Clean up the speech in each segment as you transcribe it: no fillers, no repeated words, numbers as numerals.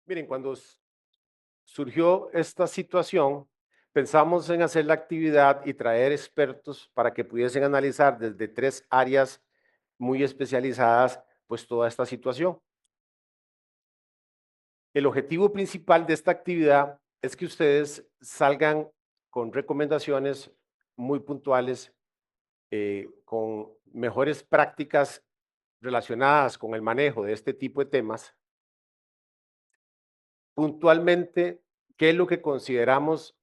Miren, cuando surgió esta situación, pensamos en hacer la actividad y traer expertos para que pudiesen analizar desde tres áreas muy especializadas, pues toda esta situación. El objetivo principal de esta actividad es que ustedes salgan con recomendaciones muy puntuales, con mejores prácticas relacionadas con el manejo de este tipo de temas. Puntualmente, ¿qué es lo que consideramos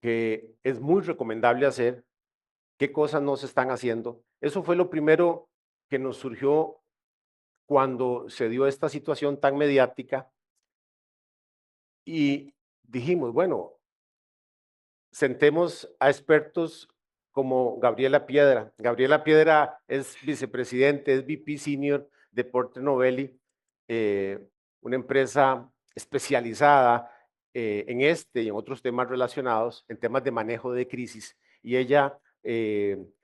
que es muy recomendable hacer? ¿Qué cosas no se están haciendo? Eso fue lo primero que nos surgió cuando se dio esta situación tan mediática y dijimos, bueno, sentemos a expertos como Gabriela Piedra. Gabriela Piedra es vicepresidente, es VP Senior de Porter Novelli, eh, una empresa especializada en este y en otros temas relacionados, en temas de manejo de crisis. Y ella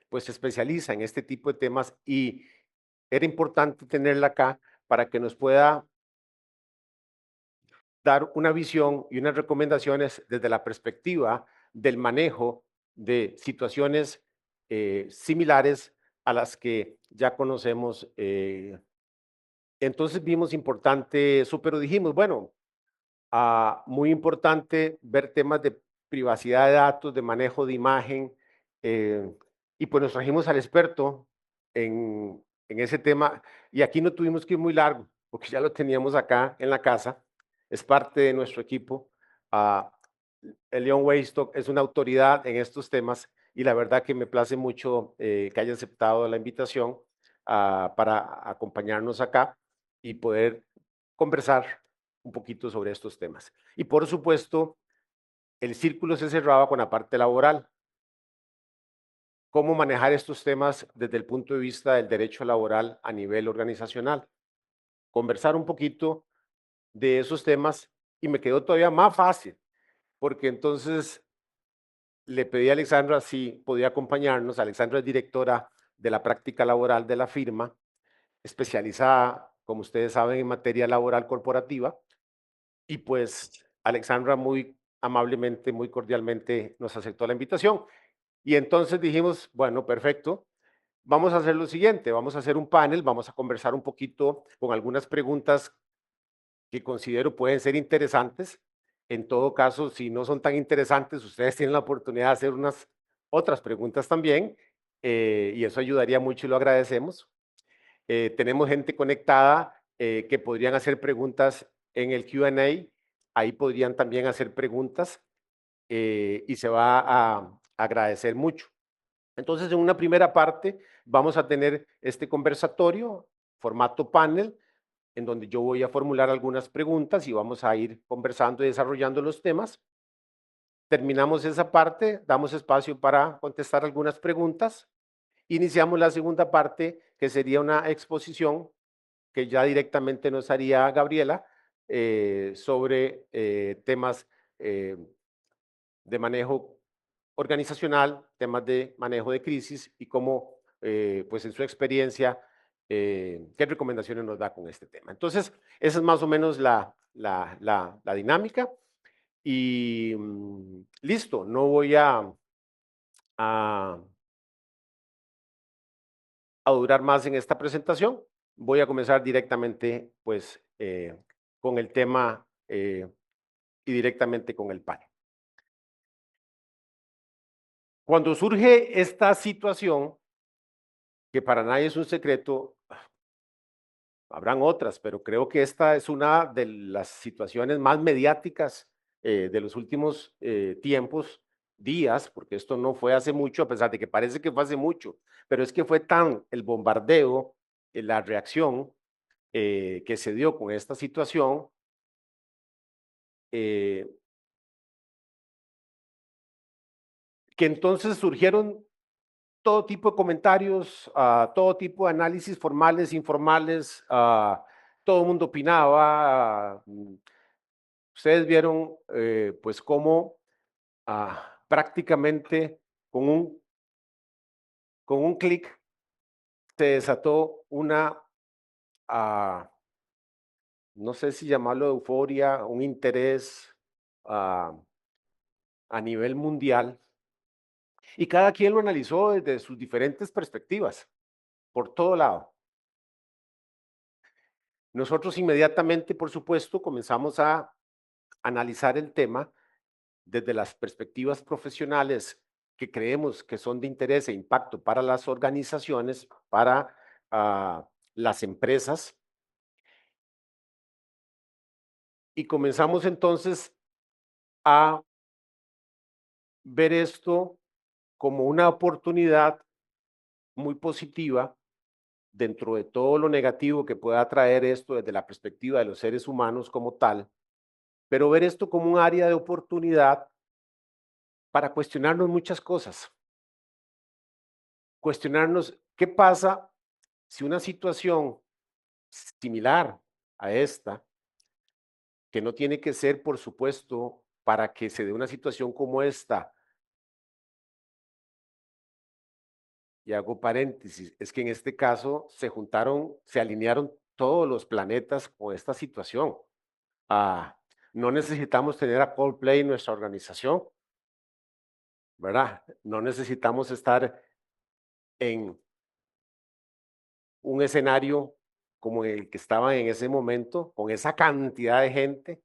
pues se especializa en este tipo de temas y era importante tenerla acá para que nos pueda dar una visión y unas recomendaciones desde la perspectiva del manejo de situaciones similares a las que ya conocemos. Entonces vimos importante eso, pero dijimos, bueno, muy importante ver temas de privacidad de datos, de manejo de imagen, eh, y pues nos trajimos al experto en ese tema, y aquí no tuvimos que ir muy largo, porque ya lo teníamos acá en la casa, es parte de nuestro equipo. Ah, Leon Weinstock es una autoridad en estos temas, y la verdad que me place mucho que haya aceptado la invitación para acompañarnos acá y poder conversar un poquito sobre estos temas. Y por supuesto, el círculo se cerraba con la parte laboral. ¿Cómo manejar estos temas desde el punto de vista del derecho laboral a nivel organizacional? Conversar un poquito de esos temas y me quedó todavía más fácil, porque entonces le pedí a Alexandra si podía acompañarnos. Alexandra es directora de la práctica laboral de la firma, especializada, como ustedes saben, en materia laboral corporativa. Y pues Alexandra muy amablemente, muy cordialmente nos aceptó la invitación. Y entonces dijimos, bueno, perfecto, vamos a hacer lo siguiente, vamos a hacer un panel, vamos a conversar un poquito con algunas preguntas que considero pueden ser interesantes. En todo caso, si no son tan interesantes, ustedes tienen la oportunidad de hacer unas otras preguntas también, y eso ayudaría mucho y lo agradecemos. Tenemos gente conectada que podrían hacer preguntas en el Q&A. Ahí podrían también hacer preguntas y se va a agradecer mucho. Entonces, en una primera parte vamos a tener este conversatorio, formato panel, en donde yo voy a formular algunas preguntas y vamos a ir conversando y desarrollando los temas. Terminamos esa parte, damos espacio para contestar algunas preguntas. Iniciamos la segunda parte, que sería una exposición que ya directamente nos haría Gabriela sobre temas eh, de manejo organizacional, temas de manejo de crisis y cómo, pues en su experiencia, qué recomendaciones nos da con este tema. Entonces, esa es más o menos la dinámica y listo, no voy a, a durar más en esta presentación. Voy a comenzar directamente, pues, con el tema y directamente con el panel. Cuando surge esta situación, que para nadie es un secreto, habrán otras, pero creo que esta es una de las situaciones más mediáticas de los últimos tiempos, días, porque esto no fue hace mucho, a pesar de que parece que fue hace mucho, pero es que fue tan el bombardeo, la reacción que se dio con esta situación, eh, que entonces surgieron todo tipo de comentarios, todo tipo de análisis formales, informales, todo el mundo opinaba. Ustedes vieron pues cómo prácticamente con con un clic se desató una, ah, no sé si llamarlo euforia, un interés ah, a nivel mundial, y cada quien lo analizó desde sus diferentes perspectivas, por todo lado. Nosotros inmediatamente, por supuesto, comenzamos a analizar el tema desde las perspectivas profesionales que creemos que son de interés e impacto para las organizaciones, para las empresas, y comenzamos entonces a ver esto como una oportunidad muy positiva dentro de todo lo negativo que pueda traer esto desde la perspectiva de los seres humanos como tal, pero ver esto como un área de oportunidad para cuestionarnos muchas cosas, cuestionarnos qué pasa si una situación similar a esta, que no tiene que ser, por supuesto, para que se dé una situación como esta, y hago paréntesis, es que en este caso se juntaron, se alinearon todos los planetas con esta situación. Ah, no necesitamos tener a Coldplay en nuestra organización, ¿verdad? No necesitamos estar en un escenario como el que estaban en ese momento, con esa cantidad de gente.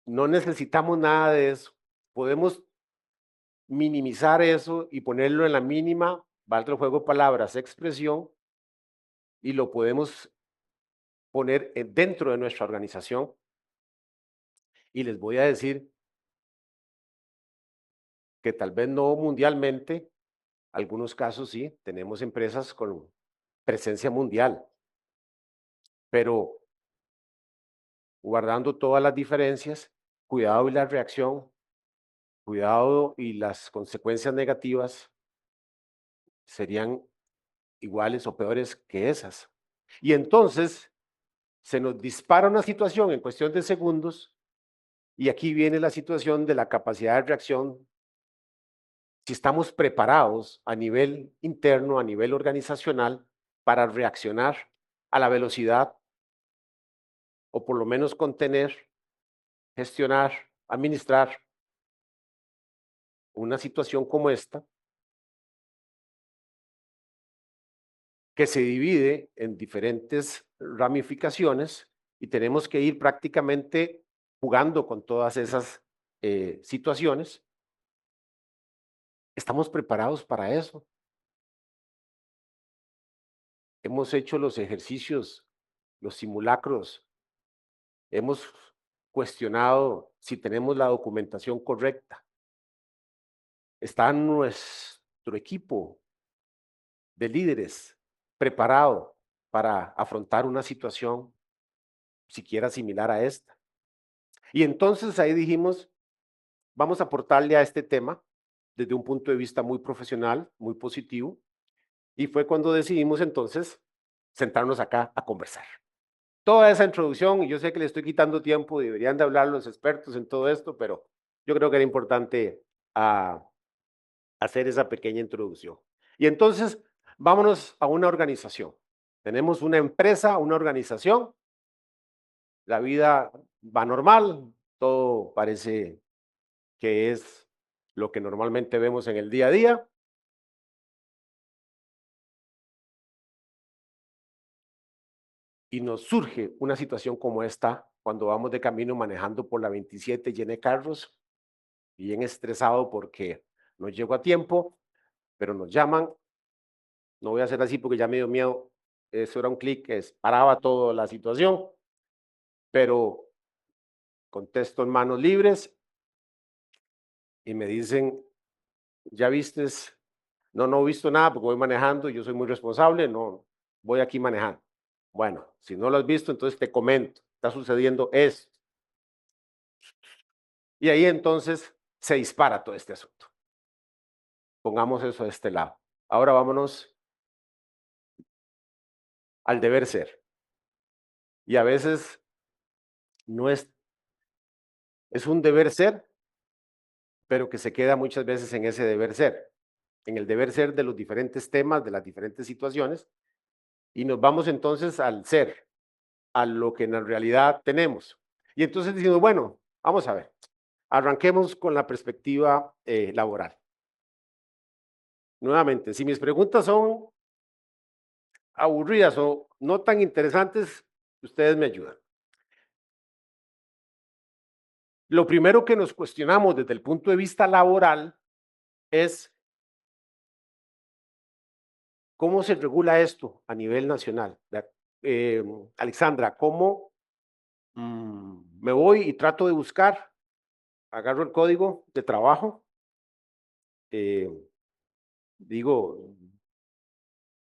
No necesitamos nada de eso. Podemos minimizar eso y ponerlo en la mínima, valga el juego de palabras, expresión, y lo podemos poner dentro de nuestra organización. Y les voy a decir que tal vez no mundialmente, algunos casos sí, tenemos empresas con presencia mundial, pero guardando todas las diferencias, cuidado y la reacción, cuidado y las consecuencias negativas serían iguales o peores que esas. Y entonces se nos dispara una situación en cuestión de segundos y aquí viene la situación de la capacidad de reacción, si estamos preparados a nivel interno, a nivel organizacional, para reaccionar a la velocidad o por lo menos contener, gestionar, administrar una situación como esta, que se divide en diferentes ramificaciones y tenemos que ir prácticamente jugando con todas esas situaciones. ¿Estamos preparados para eso? Hemos hecho los ejercicios, los simulacros, hemos cuestionado si tenemos la documentación correcta. ¿Está nuestro equipo de líderes preparado para afrontar una situación siquiera similar a esta? Y entonces ahí dijimos, vamos a aportarle a este tema desde un punto de vista muy profesional, muy positivo, y fue cuando decidimos entonces sentarnos acá a conversar. Toda esa introducción, y yo sé que le estoy quitando tiempo, deberían de hablar los expertos en todo esto, pero yo creo que era importante hacer esa pequeña introducción. Y entonces, vámonos a una organización. Tenemos una empresa, una organización, la vida va normal, todo parece que es lo que normalmente vemos en el día a día, y nos surge una situación como esta cuando vamos de camino manejando por la 27 llena de carros, bien estresado porque no llego a tiempo, pero nos llaman, no voy a hacer así porque ya me dio miedo, eso era un clic que paraba toda la situación, pero contesto en manos libres y me dicen, ¿ya vistes? No, no he visto nada porque voy manejando, yo soy muy responsable, no, voy aquí manejando. Bueno, si no lo has visto, entonces te comento, está sucediendo esto. Y ahí entonces se dispara todo este asunto. Pongamos eso de este lado. Ahora vámonos al deber ser. Y a veces no es un deber ser, pero que se queda muchas veces en ese deber ser, en el deber ser de los diferentes temas, de las diferentes situaciones, y nos vamos entonces al ser. a lo que en la realidad tenemos. Y entonces decimos, bueno, vamos a ver, arranquemos con la perspectiva laboral. Nuevamente, si mis preguntas son aburridas o no tan interesantes, ustedes me ayudan. Lo primero que nos cuestionamos desde el punto de vista laboral es cómo se regula esto a nivel nacional. Alexandra, ¿cómo me voy y trato de buscar, agarro el código de trabajo, eh, digo,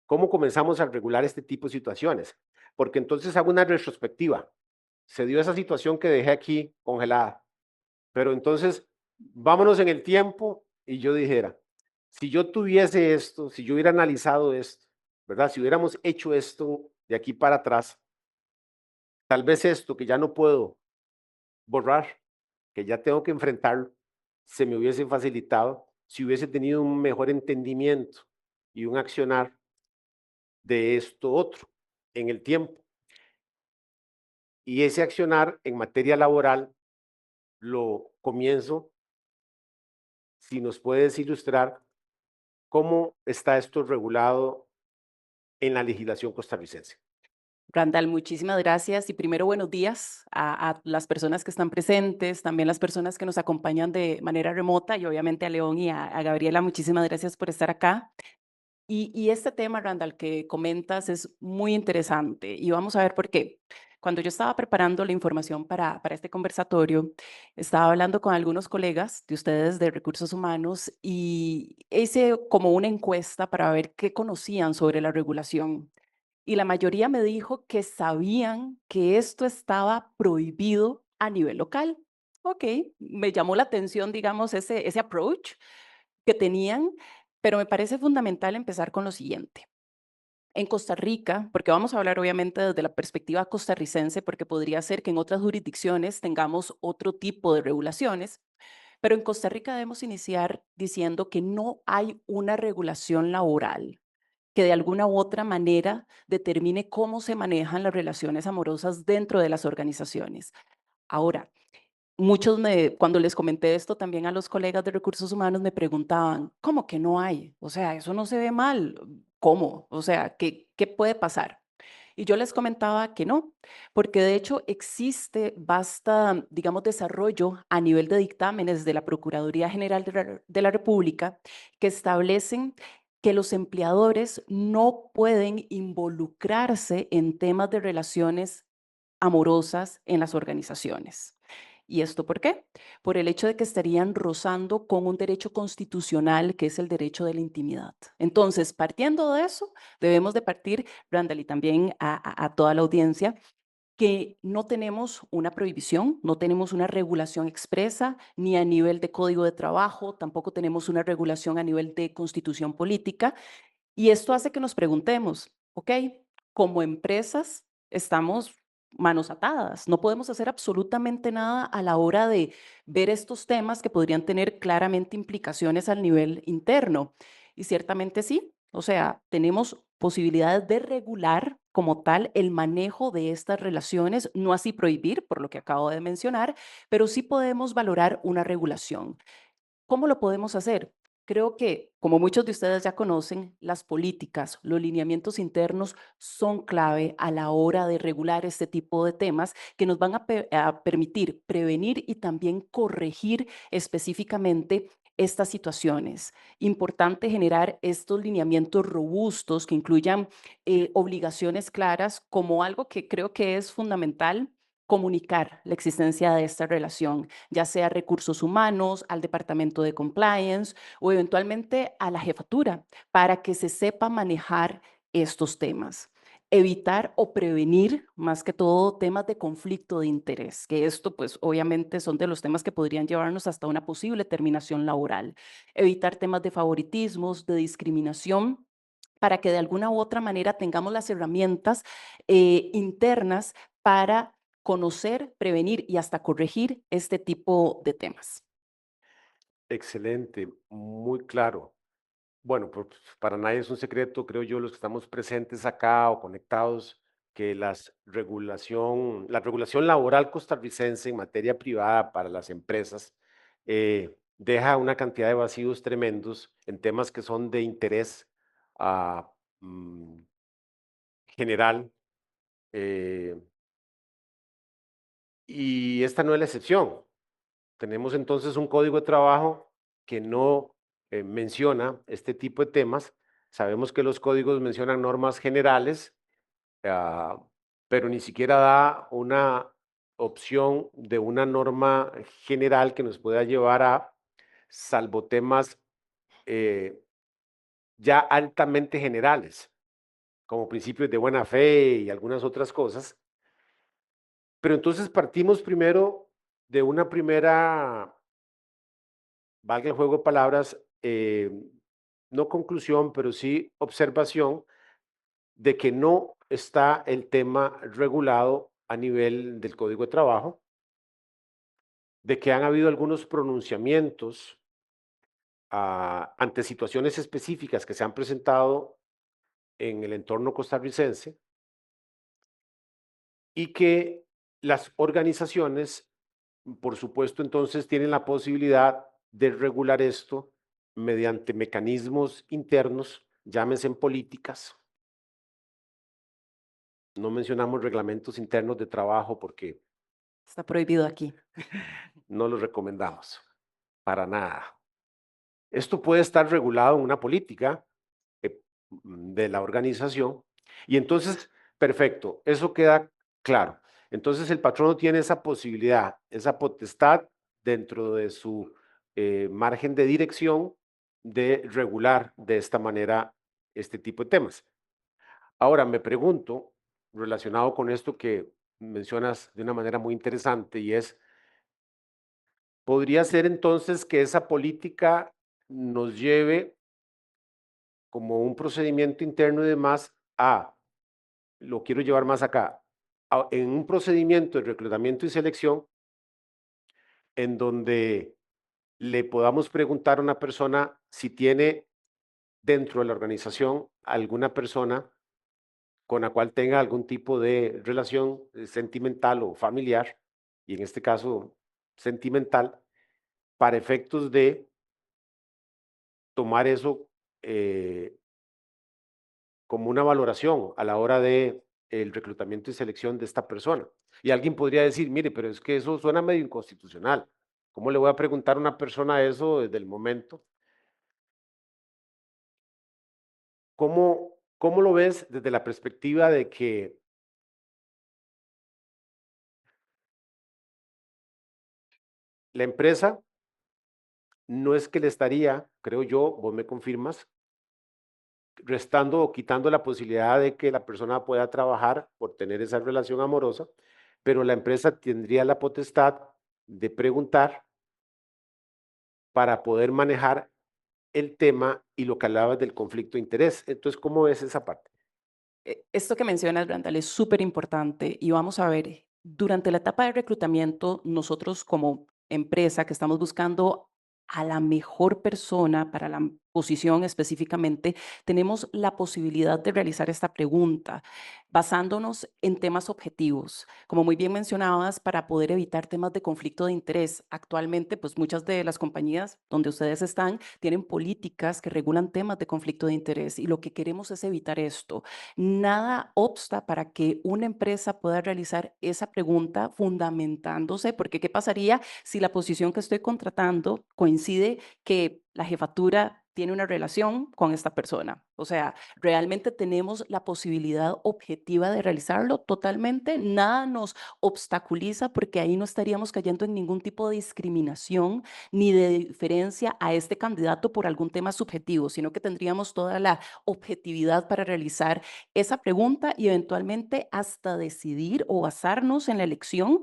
¿cómo comenzamos a regular este tipo de situaciones? Porque entonces hago una retrospectiva. Se dio esa situación que dejé aquí congelada, pero entonces vámonos en el tiempo y yo dijera, si yo tuviese esto, si yo hubiera analizado esto, ¿verdad? Si hubiéramos hecho esto de aquí para atrás, tal vez esto que ya no puedo borrar, que ya tengo que enfrentarlo, se me hubiese facilitado si hubiese tenido un mejor entendimiento y un accionar de esto otro en el tiempo. Y ese accionar en materia laboral lo comienzo, si nos puedes ilustrar cómo está esto regulado en la legislación costarricense. Randall, muchísimas gracias y primero buenos días a las personas que están presentes, también las personas que nos acompañan de manera remota y obviamente a León y a Gabriela, muchísimas gracias por estar acá. Y este tema, Randall, que comentas es muy interesante y vamos a ver por qué. Cuando yo estaba preparando la información para este conversatorio, estaba hablando con algunos colegas de ustedes de recursos humanos y hice como una encuesta para ver qué conocían sobre la regulación. Y la mayoría me dijo que sabían que esto estaba prohibido a nivel local. Ok, me llamó la atención, digamos, ese approach que tenían, pero me parece fundamental empezar con lo siguiente. En Costa Rica, porque vamos a hablar obviamente desde la perspectiva costarricense, porque podría ser que en otras jurisdicciones tengamos otro tipo de regulaciones, pero en Costa Rica debemos iniciar diciendo que no hay una regulación laboral que de alguna u otra manera determine cómo se manejan las relaciones amorosas dentro de las organizaciones. Ahora, cuando les comenté esto también a los colegas de recursos humanos, me preguntaban, ¿cómo que no hay? O sea, eso no se ve mal. ¿Cómo? O sea, ¿qué puede pasar? Y yo les comentaba que no, porque de hecho existe basta, digamos, desarrollo a nivel de dictámenes de la Procuraduría General de la República que establecen que los empleadores no pueden involucrarse en temas de relaciones amorosas en las organizaciones. ¿Y esto por qué? Por el hecho de que estarían rozando con un derecho constitucional que es el derecho de la intimidad. Entonces, partiendo de eso, debemos de partir, Randall, y también a toda la audiencia, que no tenemos una prohibición, no tenemos una regulación expresa, ni a nivel de código de trabajo, tampoco tenemos una regulación a nivel de constitución política, y esto hace que nos preguntemos, ok, como empresas estamos manos atadas, no podemos hacer absolutamente nada a la hora de ver estos temas que podrían tener claramente implicaciones al nivel interno. Y ciertamente sí, o sea, tenemos posibilidades de regular como tal el manejo de estas relaciones, no así prohibir, por lo que acabo de mencionar, pero sí podemos valorar una regulación. ¿Cómo lo podemos hacer? Creo que, como muchos de ustedes ya conocen, las políticas, los lineamientos internos son clave a la hora de regular este tipo de temas que nos van a permitir prevenir y también corregir específicamente estas situaciones. Importante generar estos lineamientos robustos que incluyan obligaciones claras como algo que creo que es fundamental comunicar la existencia de esta relación, ya sea a recursos humanos, al departamento de compliance o eventualmente a la jefatura, para que se sepa manejar estos temas. Evitar o prevenir, más que todo, temas de conflicto de interés, que esto pues obviamente son de los temas que podrían llevarnos hasta una posible terminación laboral. Evitar temas de favoritismos, de discriminación, para que de alguna u otra manera tengamos las herramientas internas para conocer, prevenir y hasta corregir este tipo de temas. Excelente, muy claro. Bueno, para nadie es un secreto, creo yo, los que estamos presentes acá o conectados, que la regulación laboral costarricense en materia privada para las empresas deja una cantidad de vacíos tremendos en temas que son de interés ah, mm, general. eh, y esta no es la excepción. Tenemos entonces un código de trabajo que no menciona este tipo de temas. Sabemos que los códigos mencionan normas generales, ah, pero ni siquiera da una opción de una norma general que nos pueda llevar a, salvo temas eh, ya altamente generales, como principios de buena fe y algunas otras cosas. Pero entonces partimos primero de una primera, valga el juego de palabras, no conclusión, pero sí observación de que no está el tema regulado a nivel del Código de Trabajo, de que han habido algunos pronunciamientos ante situaciones específicas que se han presentado en el entorno costarricense y que las organizaciones, por supuesto, entonces tienen la posibilidad de regular esto mediante mecanismos internos, llámense en políticas. No mencionamos reglamentos internos de trabajo porque Está prohibido aquí. no los recomendamos para nada. Esto puede estar regulado en una política de la organización y entonces, perfecto, eso queda claro. Entonces el patrono tiene esa posibilidad, esa potestad dentro de su margen de dirección de regular de esta manera este tipo de temas. Ahora me pregunto, relacionado con esto que mencionas de una manera muy interesante y es, ¿podría ser entonces que esa política nos lleve como un procedimiento interno y demás lo quiero llevar más acá, en un procedimiento de reclutamiento y selección en donde le podamos preguntar a una persona si tiene dentro de la organización alguna persona con la cual tenga algún tipo de relación sentimental o familiar, y en este caso sentimental, para efectos de tomar eso eh, como una valoración a la hora de el reclutamiento y selección de esta persona. Y alguien podría decir, mire, pero es que eso suena medio inconstitucional. ¿Cómo le voy a preguntar a una persona eso desde el momento? ¿Cómo lo ves desde la perspectiva de que la empresa no es que le estaría, creo yo, vos me confirmas, restando o quitando la posibilidad de que la persona pueda trabajar por tener esa relación amorosa, pero la empresa tendría la potestad de preguntar para poder manejar el tema y lo que hablabas del conflicto de interés. Entonces, ¿cómo ves esa parte? Esto que mencionas, Randall, es súper importante y vamos a ver, durante la etapa de reclutamiento, nosotros como empresa que estamos buscando a la mejor persona para la posición específicamente, tenemos la posibilidad de realizar esta pregunta basándonos en temas objetivos. Como muy bien mencionabas, para poder evitar temas de conflicto de interés. Actualmente, pues muchas de las compañías donde ustedes están tienen políticas que regulan temas de conflicto de interés y lo que queremos es evitar esto. Nada obsta para que una empresa pueda realizar esa pregunta fundamentándose, porque ¿qué pasaría si la posición que estoy contratando coincide que la jefatura tiene una relación con esta persona? O sea, realmente tenemos la posibilidad objetiva de realizarlo totalmente, nada nos obstaculiza porque ahí no estaríamos cayendo en ningún tipo de discriminación ni de diferencia a este candidato por algún tema subjetivo, sino que tendríamos toda la objetividad para realizar esa pregunta y eventualmente hasta decidir o basarnos en la elección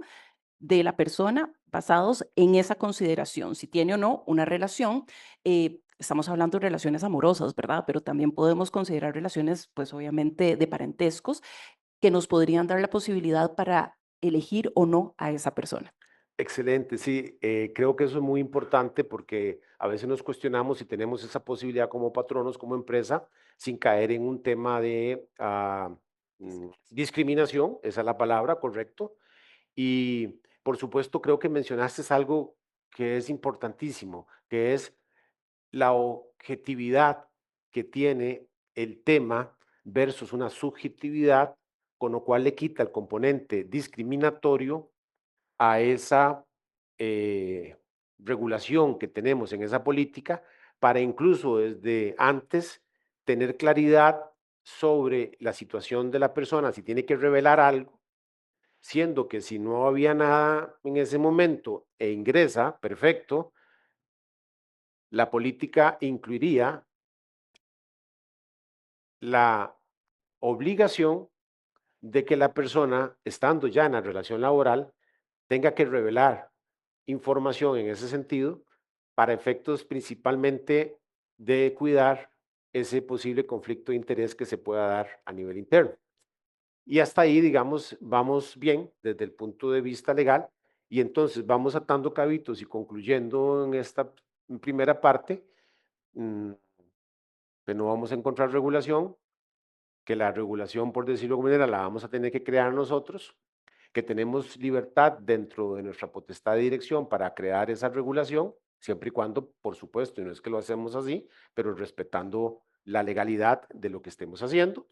de la persona basados en esa consideración, si tiene o no una relación. Estamos hablando de relaciones amorosas, ¿verdad? Pero también podemos considerar relaciones, pues obviamente, de parentescos que nos podrían dar la posibilidad para elegir o no a esa persona. Excelente, sí, creo que eso es muy importante porque a veces nos cuestionamos si tenemos esa posibilidad como patronos, como empresa, sin caer en un tema de discriminación, esa es la palabra, correcto. Y por supuesto, creo que mencionaste algo que es importantísimo, que es la objetividad que tiene el tema versus una subjetividad, con lo cual le quita el componente discriminatorio a esa eh, regulación que tenemos en esa política para incluso desde antes tener claridad sobre la situación de la persona, si tiene que revelar algo, siendo que si no había nada en ese momento e ingresa, perfecto, la política incluiría la obligación de que la persona, estando ya en la relación laboral, tenga que revelar información en ese sentido para efectos principalmente de cuidar ese posible conflicto de interés que se pueda dar a nivel interno. Y hasta ahí, digamos, vamos bien desde el punto de vista legal y entonces vamos atando cabitos y concluyendo en esta primera parte, mm, que no vamos a encontrar regulación, que la regulación, por decirlo de alguna manera, la vamos a tener que crear nosotros, que tenemos libertad dentro de nuestra potestad de dirección para crear esa regulación, siempre y cuando, por supuesto, y no es que lo hacemos así, pero respetando la legalidad de lo que estemos haciendo,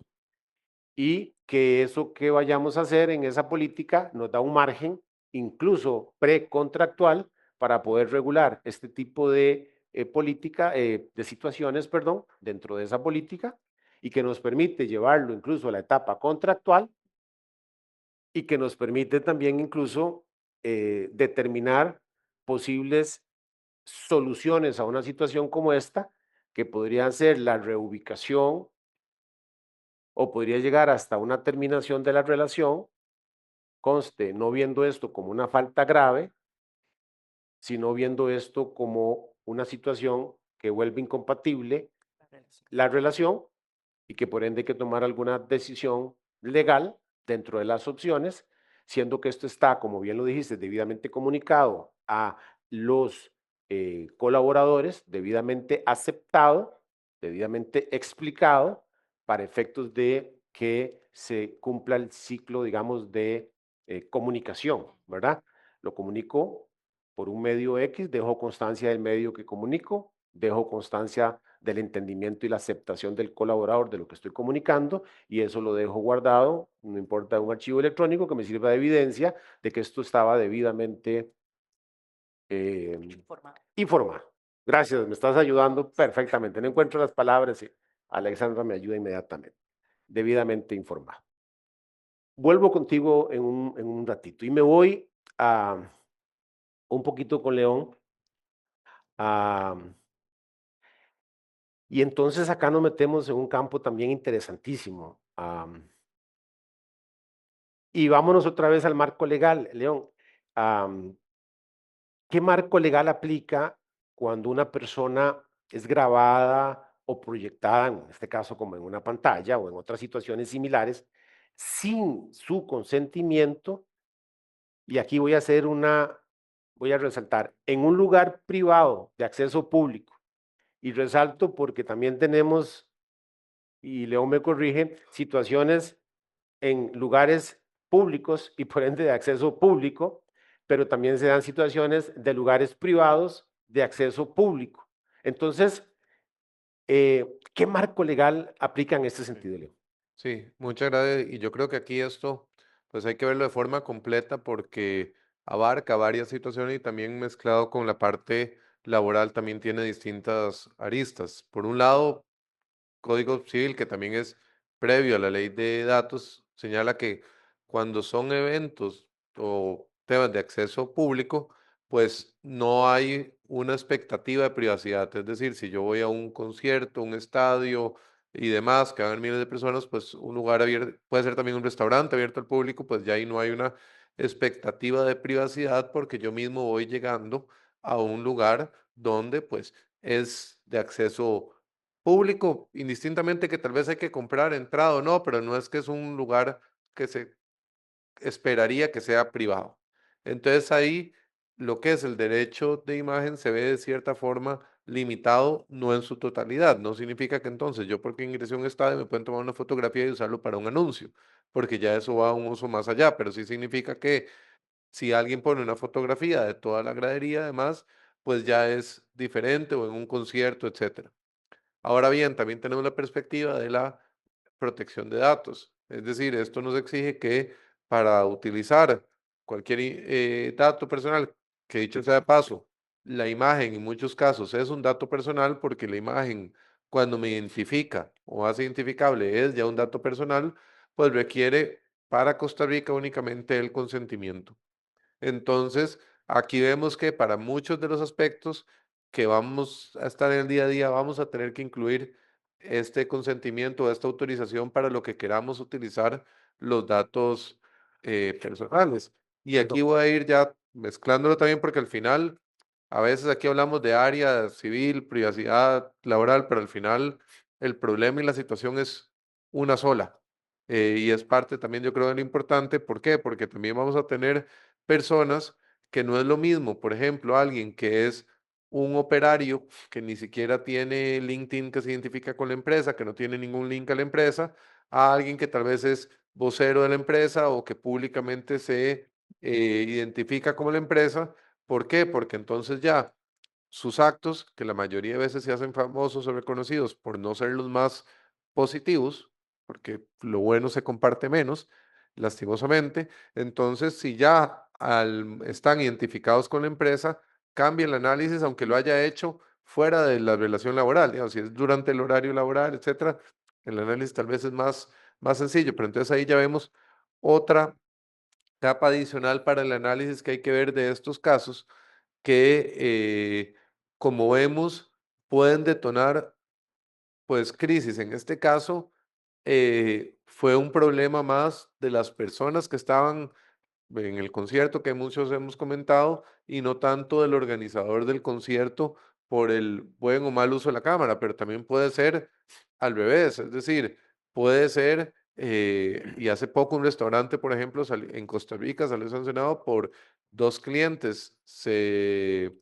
y que eso que vayamos a hacer en esa política nos da un margen, incluso precontractual, para poder regular este tipo de política, de situaciones, perdón, dentro de esa política, y que nos permite llevarlo incluso a la etapa contractual y que nos permite también incluso determinar posibles soluciones a una situación como esta, que podrían ser la reubicación o podría llegar hasta una terminación de la relación, conste, no viendo esto como una falta grave, sino viendo esto como una situación que vuelve incompatible La relación. la relación y que por ende hay que tomar alguna decisión legal dentro de las opciones, siendo que esto está, como bien lo dijiste, debidamente comunicado a los colaboradores, debidamente aceptado, debidamente explicado, para efectos de que se cumpla el ciclo, digamos, de comunicación, ¿verdad? Lo comunico por un medio X, dejo constancia del medio que comunico, dejo constancia del entendimiento y la aceptación del colaborador de lo que estoy comunicando y eso lo dejo guardado, no importa un archivo electrónico que me sirva de evidencia de que esto estaba debidamente Informado. informado. Gracias, me estás ayudando perfectamente. No encuentro las palabras y Alexandra me ayuda inmediatamente. Debidamente informado. Vuelvo contigo en un ratito y me voy a un poquito con León. a Y entonces acá nos metemos en un campo también interesantísimo. Y vámonos otra vez al marco legal, León. Am, ¿Qué marco legal aplica cuando una persona es grabada o proyectada, en este caso como en una pantalla o en otras situaciones similares, sin su consentimiento? Y aquí voy a resaltar, en un lugar privado de acceso público. Y resalto porque también tenemos, y León me corrige, situaciones en lugares públicos y por ende de acceso público, pero también se dan situaciones de lugares privados de acceso público. Entonces, ¿qué marco legal aplica en este Sí, sentido, Leo? sí, muchas gracias. Y yo creo que aquí esto, pues hay que verlo de forma completa porque abarca varias situaciones y también mezclado con la parte laboral también tiene distintas aristas. Por un lado, Código Civil, que también es previo a la ley de datos, señala que cuando son eventos o temas de acceso público, pues no hay una expectativa de privacidad. Es decir, si yo voy a un concierto, un estadio y demás, que van a haber miles de personas, pues un lugar abierto, puede ser también un restaurante abierto al público, pues ya ahí no hay una expectativa de privacidad porque yo mismo voy llegando a un lugar donde pues es de acceso público, indistintamente que tal vez hay que comprar entrada o no, pero no es que es un lugar que se esperaría que sea privado. Entonces ahí lo que es el derecho de imagen se ve de cierta forma limitado, no en su totalidad. No significa que entonces yo porque ingresé a un estadio me pueden tomar una fotografía y usarlo para un anuncio. porque ya eso va a un uso más allá, pero sí significa que si alguien pone una fotografía de toda la gradería, además, pues ya es diferente o en un concierto, etcétera. Ahora bien, también tenemos la perspectiva de la protección de datos. Es decir, esto nos exige que para utilizar cualquier dato personal, que dicho sea de paso, la imagen en muchos casos es un dato personal porque la imagen cuando me identifica o hace identificable es ya un dato personal, pues requiere para Costa Rica únicamente el consentimiento. Entonces, aquí vemos que para muchos de los aspectos que vamos a estar en el día a día, vamos a tener que incluir este consentimiento, esta autorización para lo que queramos utilizar los datos personales. Y aquí Entiendo. voy a ir ya mezclándolo también porque al final, a veces aquí hablamos de área civil, privacidad laboral, pero al final el problema y la situación es una sola. Y es parte también, yo creo, de lo importante. ¿Por qué? Porque también vamos a tener personas que no es lo mismo, por ejemplo, alguien que es un operario que ni siquiera tiene LinkedIn que se identifica con la empresa, que no tiene ningún link a la empresa, a alguien que tal vez es vocero de la empresa o que públicamente se identifica como la empresa. ¿Por qué? Porque entonces ya sus actos, que la mayoría de veces se hacen famosos o reconocidos por no ser los más positivos, porque lo bueno se comparte menos, lastimosamente. Entonces, si ya están identificados con la empresa, cambia el análisis, aunque lo haya hecho fuera de la relación laboral, digamos, si es durante el horario laboral, etcétera, el análisis tal vez es más sencillo, pero entonces ahí ya vemos otra capa adicional para el análisis que hay que ver de estos casos que, como vemos, pueden detonar, pues, crisis. En este caso, fue un problema más de las personas que estaban en el concierto, que muchos hemos comentado, y no tanto del organizador del concierto por el buen o mal uso de la cámara, pero también puede ser al revés, es decir, puede ser, y hace poco un restaurante, por ejemplo, en Costa Rica salió sancionado por 2 clientes, se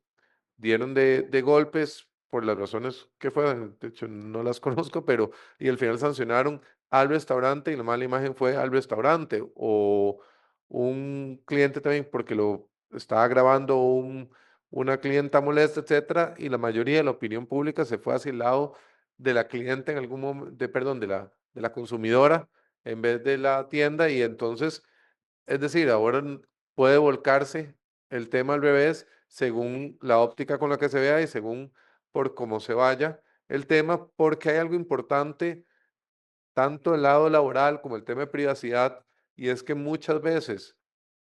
dieron de golpes por las razones que fueran, de hecho no las conozco, pero y al final sancionaron al restaurante y la mala imagen fue al restaurante, o un cliente también porque lo estaba grabando una clienta molesta, etcétera, y la mayoría de la opinión pública se fue hacia el lado de la cliente en algún momento, perdón, de la consumidora en vez de la tienda, y entonces es decir, ahora puede volcarse el tema al revés según la óptica con la que se vea y según por cómo se vaya el tema, porque hay algo importante, tanto el lado laboral como el tema de privacidad, y es que muchas veces,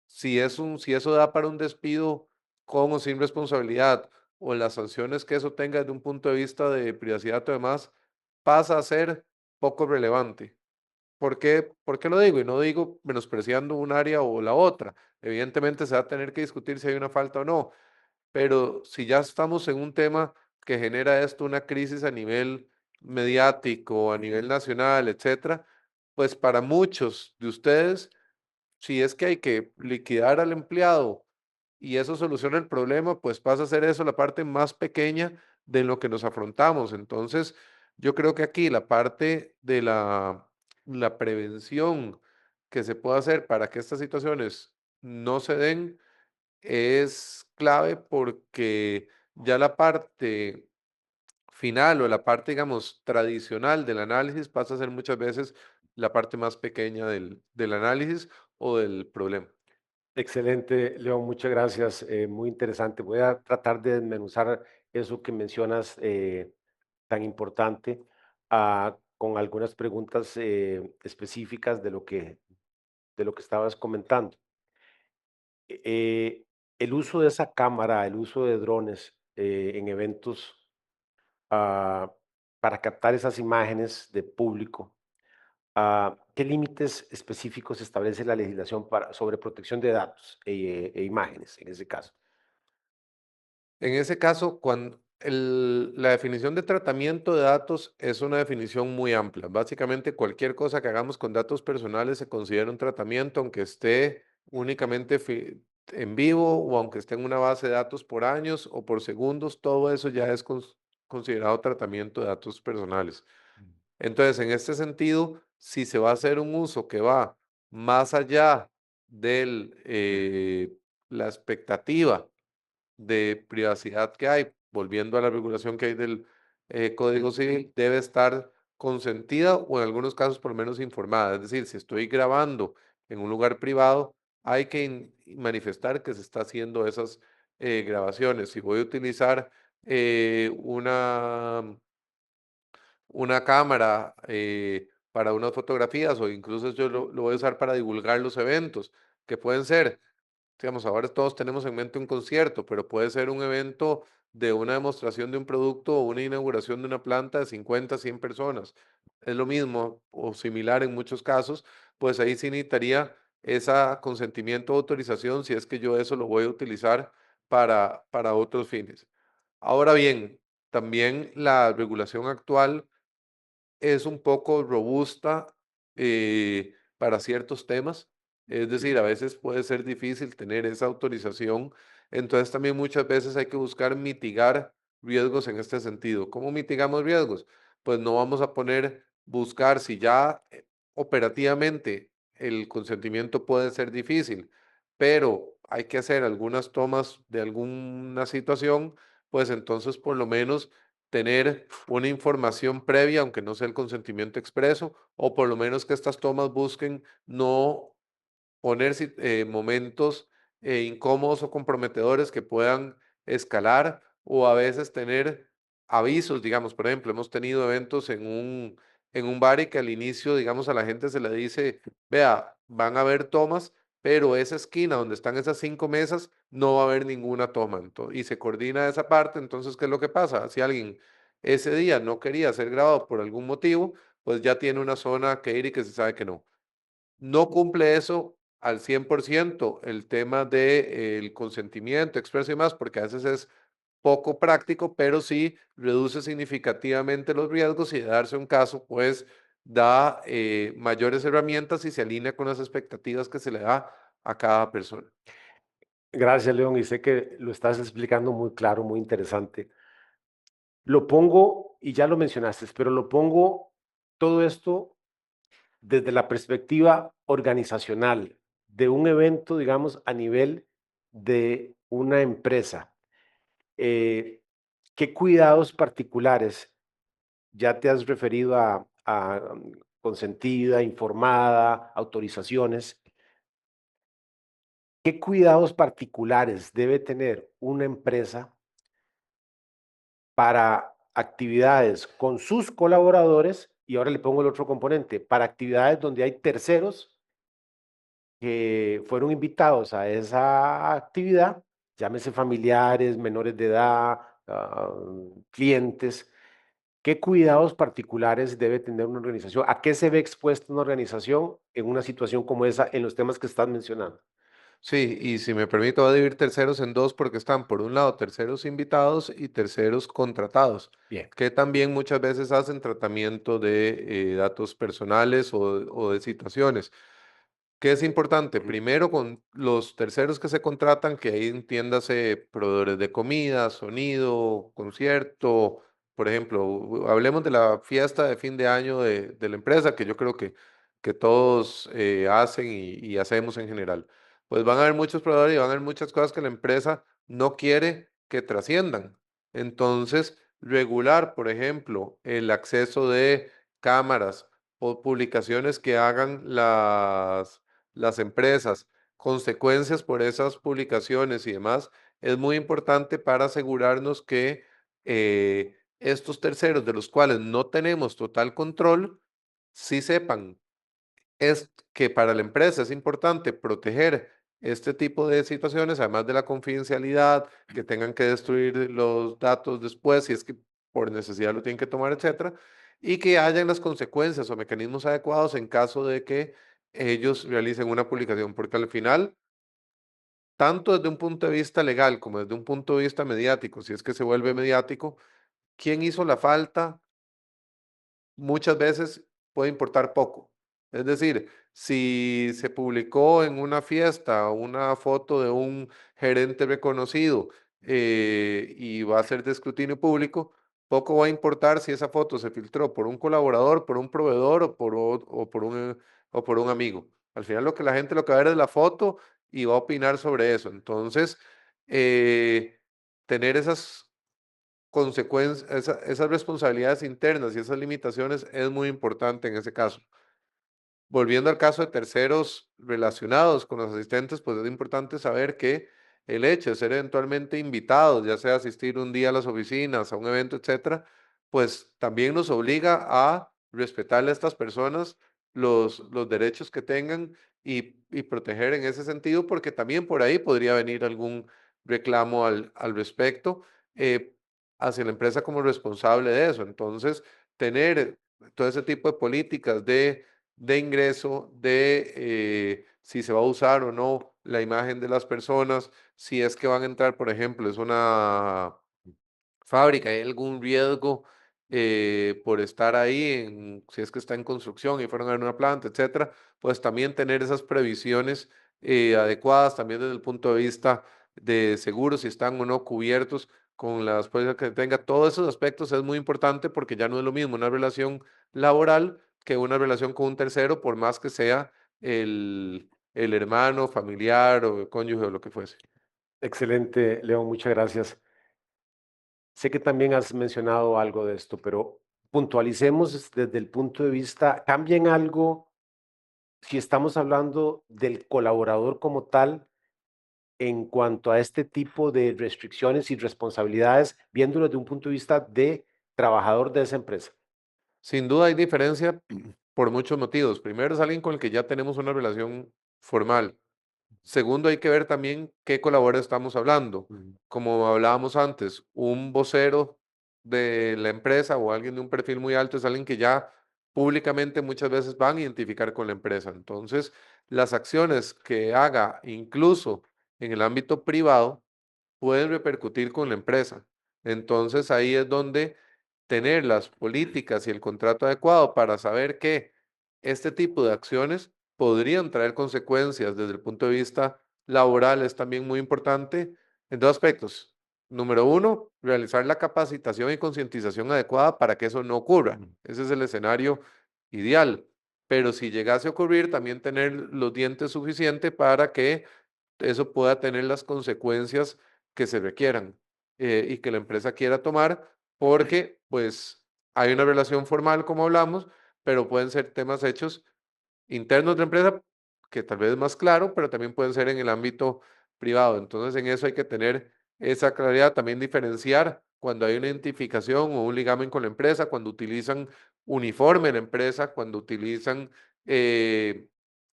si eso da para un despido con o sin responsabilidad, o las sanciones que eso tenga desde un punto de vista de privacidad o demás, pasa a ser poco relevante. ¿Por qué lo digo? Y no digo menospreciando un área o la otra. Evidentemente se va a tener que discutir si hay una falta o no, pero si ya estamos en un tema que genera esto una crisis a nivel mediático, a nivel nacional, etcétera, pues para muchos de ustedes, si es que hay que liquidar al empleado y eso soluciona el problema, pues pasa a ser eso la parte más pequeña de lo que nos afrontamos. Entonces, yo creo que aquí la parte de la prevención que se puede hacer para que estas situaciones no se den es clave porque ya la parte final o la parte, digamos, tradicional del análisis pasa a ser muchas veces la parte más pequeña del análisis o del problema. Excelente, León, muchas gracias. Muy interesante. Voy a tratar de desmenuzar eso que mencionas tan importante con algunas preguntas específicas de lo que estabas comentando. Eh, el uso de esa cámara, el uso de drones en eventos ah, para captar esas imágenes de público, ¿qué límites específicos establece la legislación sobre protección de datos e imágenes en ese caso? En ese caso, cuando la definición de tratamiento de datos es una definición muy amplia. Básicamente, cualquier cosa que hagamos con datos personales se considera un tratamiento, aunque esté únicamente en vivo o aunque esté en una base de datos por años o por segundos, todo eso ya es considerado tratamiento de datos personales. Entonces, en este sentido, si se va a hacer un uso que va más allá de la expectativa de privacidad que hay, volviendo a la regulación que hay del Código Civil, debe estar consentida o en algunos casos por lo menos informada. Es decir, si estoy grabando en un lugar privado, hay que manifestar que se está haciendo esas grabaciones. Si voy a utilizar una cámara para unas fotografías o incluso yo lo voy a usar para divulgar los eventos, que pueden ser, digamos, ahora todos tenemos en mente un concierto, pero puede ser un evento de una demostración de un producto o una inauguración de una planta de 50, 100 personas. Es lo mismo o similar en muchos casos, pues ahí sí necesitaría esa consentimiento o autorización si es que yo eso lo voy a utilizar para otros fines. Ahora bien, también la regulación actual es un poco robusta para ciertos temas. Es decir, a veces puede ser difícil tener esa autorización. Entonces también muchas veces hay que buscar mitigar riesgos en este sentido. ¿Cómo mitigamos riesgos? Pues no vamos a buscar si ya operativamente el consentimiento puede ser difícil, pero hay que hacer algunas tomas de alguna situación, pues entonces por lo menos tener una información previa, aunque no sea el consentimiento expreso, o por lo menos que estas tomas busquen no poner momentos incómodos o comprometedores que puedan escalar o a veces tener avisos, digamos, por ejemplo, hemos tenido eventos en un bar y que al inicio, digamos, a la gente se le dice, vea, van a haber tomas, pero esa esquina donde están esas 5 mesas no va a haber ninguna toma. Y se coordina esa parte, entonces, ¿qué es lo que pasa? Si alguien ese día no quería ser grabado por algún motivo, pues ya tiene una zona que ir y que se sabe que no. No cumple eso al 100% el tema del consentimiento expreso y más, porque a veces es poco práctico, pero sí reduce significativamente los riesgos y de darse un caso, pues da mayores herramientas y se alinea con las expectativas que se le da a cada persona. Gracias, León, y sé que lo estás explicando muy claro, muy interesante. Lo pongo, y ya lo mencionaste, pero lo pongo todo esto desde la perspectiva organizacional de un evento, digamos, a nivel de una empresa. Eh, ¿Qué cuidados particulares? Ya te has referido a consentida, informada, autorizaciones. ¿Qué cuidados particulares debe tener una empresa para actividades con sus colaboradores? Y ahora le pongo el otro componente, para actividades donde hay terceros que fueron invitados a esa actividad, llámese familiares, menores de edad, clientes. ¿Qué cuidados particulares debe tener una organización? ¿A qué se ve expuesta una organización en una situación como esa en los temas que estás mencionando? Sí, y si me permito, voy a dividir terceros en dos porque están, por un lado, terceros invitados y terceros contratados, Bien. que también muchas veces hacen tratamiento de datos personales o de situaciones. ¿Qué es importante? Ujú. Primero, con los terceros que se contratan, que ahí entiéndase proveedores de comida, sonido, concierto, por ejemplo, hablemos de la fiesta de fin de año de la empresa, que yo creo que todos hacen y hacemos en general. Pues van a haber muchos proveedores y van a haber muchas cosas que la empresa no quiere que trasciendan. Entonces, regular, por ejemplo, el acceso de cámaras o publicaciones que hagan las empresas, consecuencias por esas publicaciones y demás, es muy importante para asegurarnos que estos terceros de los cuales no tenemos total control, sí sepan es que para la empresa es importante proteger este tipo de situaciones, además de la confidencialidad, que tengan que destruir los datos después, si es que por necesidad lo tienen que tomar, etcétera, y que hayan las consecuencias o mecanismos adecuados en caso de que ellos realicen una publicación, porque al final, tanto desde un punto de vista legal como desde un punto de vista mediático, si es que se vuelve mediático, ¿quién hizo la falta? Muchas veces puede importar poco. Es decir, si se publicó en una fiesta una foto de un gerente reconocido y va a ser de escrutinio público, poco va a importar si esa foto se filtró por un colaborador, por un proveedor o por un amigo. Al final lo que la gente lo que va a ver es la foto y va a opinar sobre eso. Entonces, eh, tener esas consecuencias, esas responsabilidades internas y esas limitaciones es muy importante en ese caso. Volviendo al caso de terceros relacionados con los asistentes, pues es importante saber que el hecho de ser eventualmente invitados, ya sea asistir un día a las oficinas, a un evento, etcétera, pues también nos obliga a respetarle a estas personas los derechos que tengan y proteger en ese sentido, porque también por ahí podría venir algún reclamo al respecto eh, hacia la empresa como responsable de eso. Entonces, tener todo ese tipo de políticas de ingreso, de si se va a usar o no la imagen de las personas, si es que van a entrar, por ejemplo, es una fábrica, ¿hay algún riesgo por estar ahí, si es que está en construcción y fueron a ver una planta, etcétera? Pues también tener esas previsiones adecuadas, también desde el punto de vista de seguros, si están o no cubiertos con las pólizas que tenga. Todos esos aspectos es muy importante porque ya no es lo mismo una relación laboral que una relación con un tercero, por más que sea el hermano, familiar o cónyuge o lo que fuese. Excelente, León, muchas gracias. Sé que también has mencionado algo de esto, pero puntualicemos desde el punto de vista, ¿cambia en algo si estamos hablando del colaborador como tal en cuanto a este tipo de restricciones y responsabilidades, viéndolo desde un punto de vista de trabajador de esa empresa? Sin duda hay diferencia por muchos motivos. Primero, es alguien con el que ya tenemos una relación formal. Segundo, hay que ver también qué colaborador estamos hablando. Ujú. Como hablábamos antes, un vocero de la empresa o alguien de un perfil muy alto es alguien que ya públicamente muchas veces van a identificar con la empresa. Entonces, las acciones que haga incluso en el ámbito privado pueden repercutir con la empresa. Entonces, ahí es donde tener las políticas y el contrato adecuado para saber que este tipo de acciones podrían traer consecuencias desde el punto de vista laboral es también muy importante en dos aspectos. Número uno, realizar la capacitación y concientización adecuada para que eso no ocurra. Ese es el escenario ideal. Pero si llegase a ocurrir, también tener los dientes suficientes para que eso pueda tener las consecuencias que se requieran y que la empresa quiera tomar, porque pues hay una relación formal, como hablamos, pero pueden ser temas hechos internos de la empresa, que tal vez es más claro, pero también pueden ser en el ámbito privado. Entonces, en eso hay que tener esa claridad, también diferenciar cuando hay una identificación o un ligamen con la empresa, cuando utilizan uniforme en la empresa, cuando utilizan eh,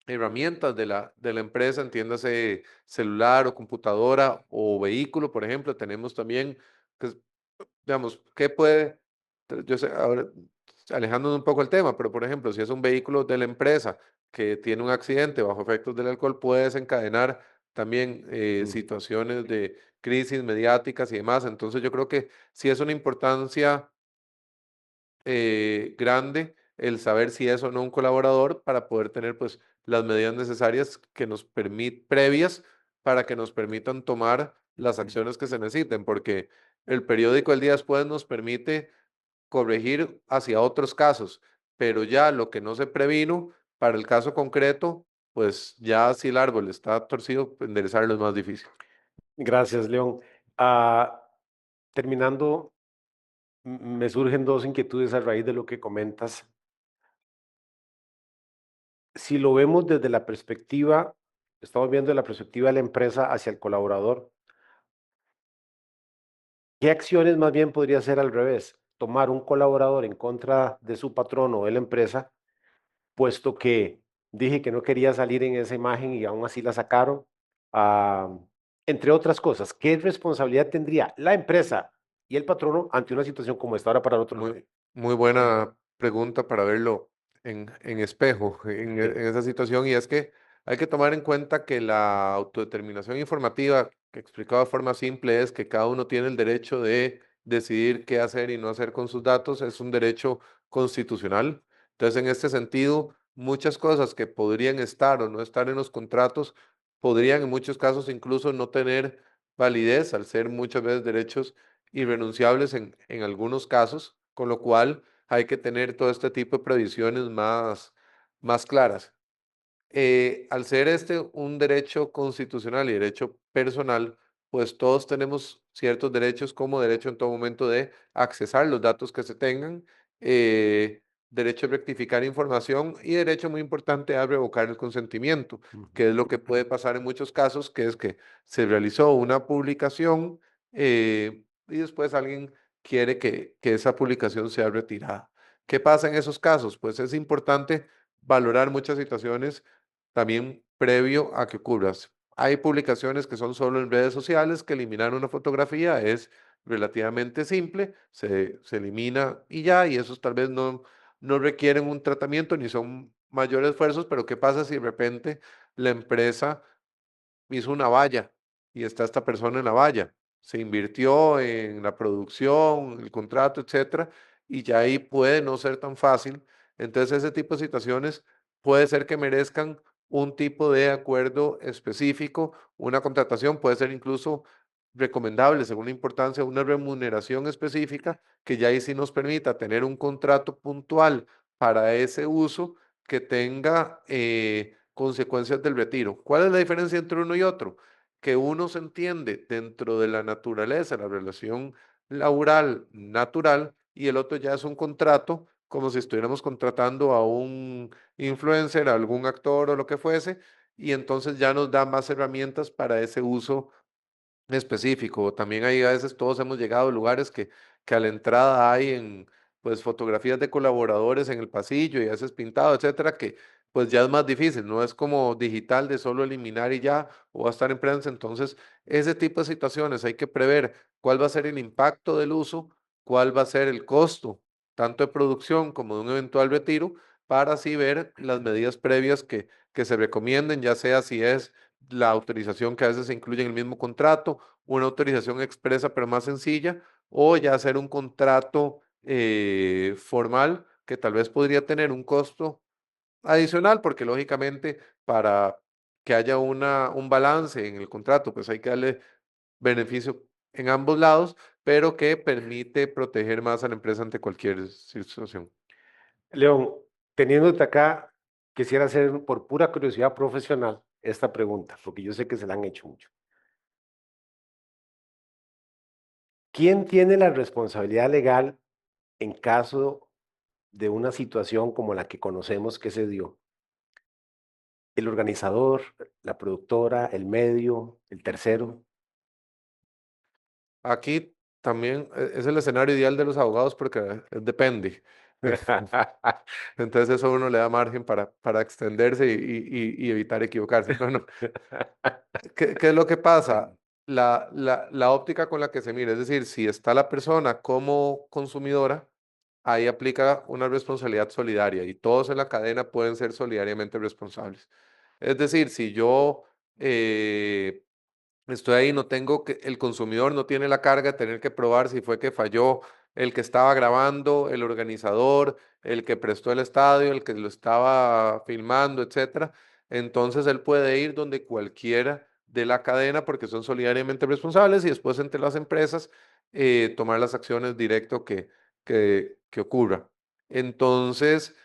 herramientas de la empresa, entiéndase celular o computadora o vehículo, por ejemplo. Tenemos también, pues, digamos, ¿qué puede? Yo sé, ahora, alejándonos un poco el tema, pero por ejemplo, si es un vehículo de la empresa que tiene un accidente bajo efectos del alcohol, puede desencadenar también Mm. situaciones de crisis mediáticas y demás. Entonces, yo creo que sí es una importancia grande el saber si es o no un colaborador para poder tener pues las medidas necesarias que nos previas para que nos permitan tomar las acciones que se necesiten, porque el periódico el día después nos permite corregir hacia otros casos, pero ya lo que no se previno para el caso concreto, pues ya si el árbol está torcido, enderezarlo es más difícil. Gracias, León. Ah, terminando, me surgen dos inquietudes a raíz de lo que comentas. Si lo vemos desde la perspectiva, estamos viendo de la perspectiva de la empresa hacia el colaborador, ¿qué acciones más bien podría ser al revés? Tomar un colaborador en contra de su patrono o de la empresa, puesto que dije que no quería salir en esa imagen y aún así la sacaron. Ah, entre otras cosas, ¿qué responsabilidad tendría la empresa y el patrono ante una situación como esta? Ahora para el otro lado. Muy, muy buena pregunta para verlo en espejo, Sí. en esa situación, y es que hay que tomar en cuenta que la autodeterminación informativa, que explicado de forma simple, es que cada uno tiene el derecho de decidir qué hacer y no hacer con sus datos, es un derecho constitucional. Entonces, en este sentido, muchas cosas que podrían estar o no estar en los contratos, podrían en muchos casos incluso no tener validez al ser muchas veces derechos irrenunciables en algunos casos, con lo cual hay que tener todo este tipo de previsiones más claras. Al ser este un derecho constitucional y derecho personal, pues todos tenemos ciertos derechos como derecho en todo momento de accesar los datos que se tengan, eh, derecho a rectificar información y derecho muy importante a revocar el consentimiento, que es lo que puede pasar en muchos casos, que es que se realizó una publicación y después alguien quiere que esa publicación sea retirada. ¿Qué pasa en esos casos? Pues es importante valorar muchas situaciones también previo a que ocurras. Hay publicaciones que son solo en redes sociales, que eliminar una fotografía es relativamente simple, se elimina y ya, y esos tal vez no requieren un tratamiento ni son mayores esfuerzos, pero ¿qué pasa si de repente la empresa hizo una valla y está esta persona en la valla? Se invirtió en la producción, el contrato, etcétera, y ya ahí puede no ser tan fácil. Entonces, ese tipo de situaciones puede ser que merezcan un tipo de acuerdo específico, una contratación, puede ser incluso recomendable, según la importancia, una remuneración específica que ya ahí sí nos permita tener un contrato puntual para ese uso que tenga consecuencias del retiro. ¿Cuál es la diferencia entre uno y otro? Que uno se entiende dentro de la naturaleza, la relación laboral natural, y el otro ya es un contrato, como si estuviéramos contratando a un influencer, a algún actor o lo que fuese, y entonces ya nos da más herramientas para ese uso específico. También hay a veces todos hemos llegado a lugares que a la entrada hay pues fotografías de colaboradores en el pasillo y a veces pintado, etcétera, que pues ya es más difícil, no es como digital de solo eliminar y ya, o va a estar en prensa. Entonces, ese tipo de situaciones hay que prever cuál va a ser el impacto del uso, cuál va a ser el costo, tanto de producción como de un eventual retiro, para así ver las medidas previas que se recomienden, ya sea si es la autorización que a veces se incluye en el mismo contrato, una autorización expresa pero más sencilla, o ya hacer un contrato formal que tal vez podría tener un costo adicional, porque lógicamente para que haya un balance en el contrato, pues hay que darle beneficio en ambos lados, pero que permite proteger más a la empresa ante cualquier situación. León, teniéndote acá, quisiera hacer por pura curiosidad profesional esta pregunta, porque yo sé que se la han hecho mucho. ¿Quién tiene la responsabilidad legal en caso de una situación como la que conocemos que se dio? ¿El organizador, la productora, el medio, el tercero? Aquí también es el escenario ideal de los abogados porque depende. Entonces eso a uno le da margen para extenderse y evitar equivocarse. No, no. ¿Qué es lo que pasa? La óptica con la que se mira, es decir, si está la persona como consumidora, ahí aplica una responsabilidad solidaria y todos en la cadena pueden ser solidariamente responsables. Es decir, si yo estoy ahí, no tengo que, el consumidor no tiene la carga de tener que probar si fue que falló el que estaba grabando, el organizador, el que prestó el estadio, el que lo estaba filmando, etcétera. Entonces él puede ir donde cualquiera de la cadena porque son solidariamente responsables y después entre las empresas tomar las acciones directo que ocurra. Entonces,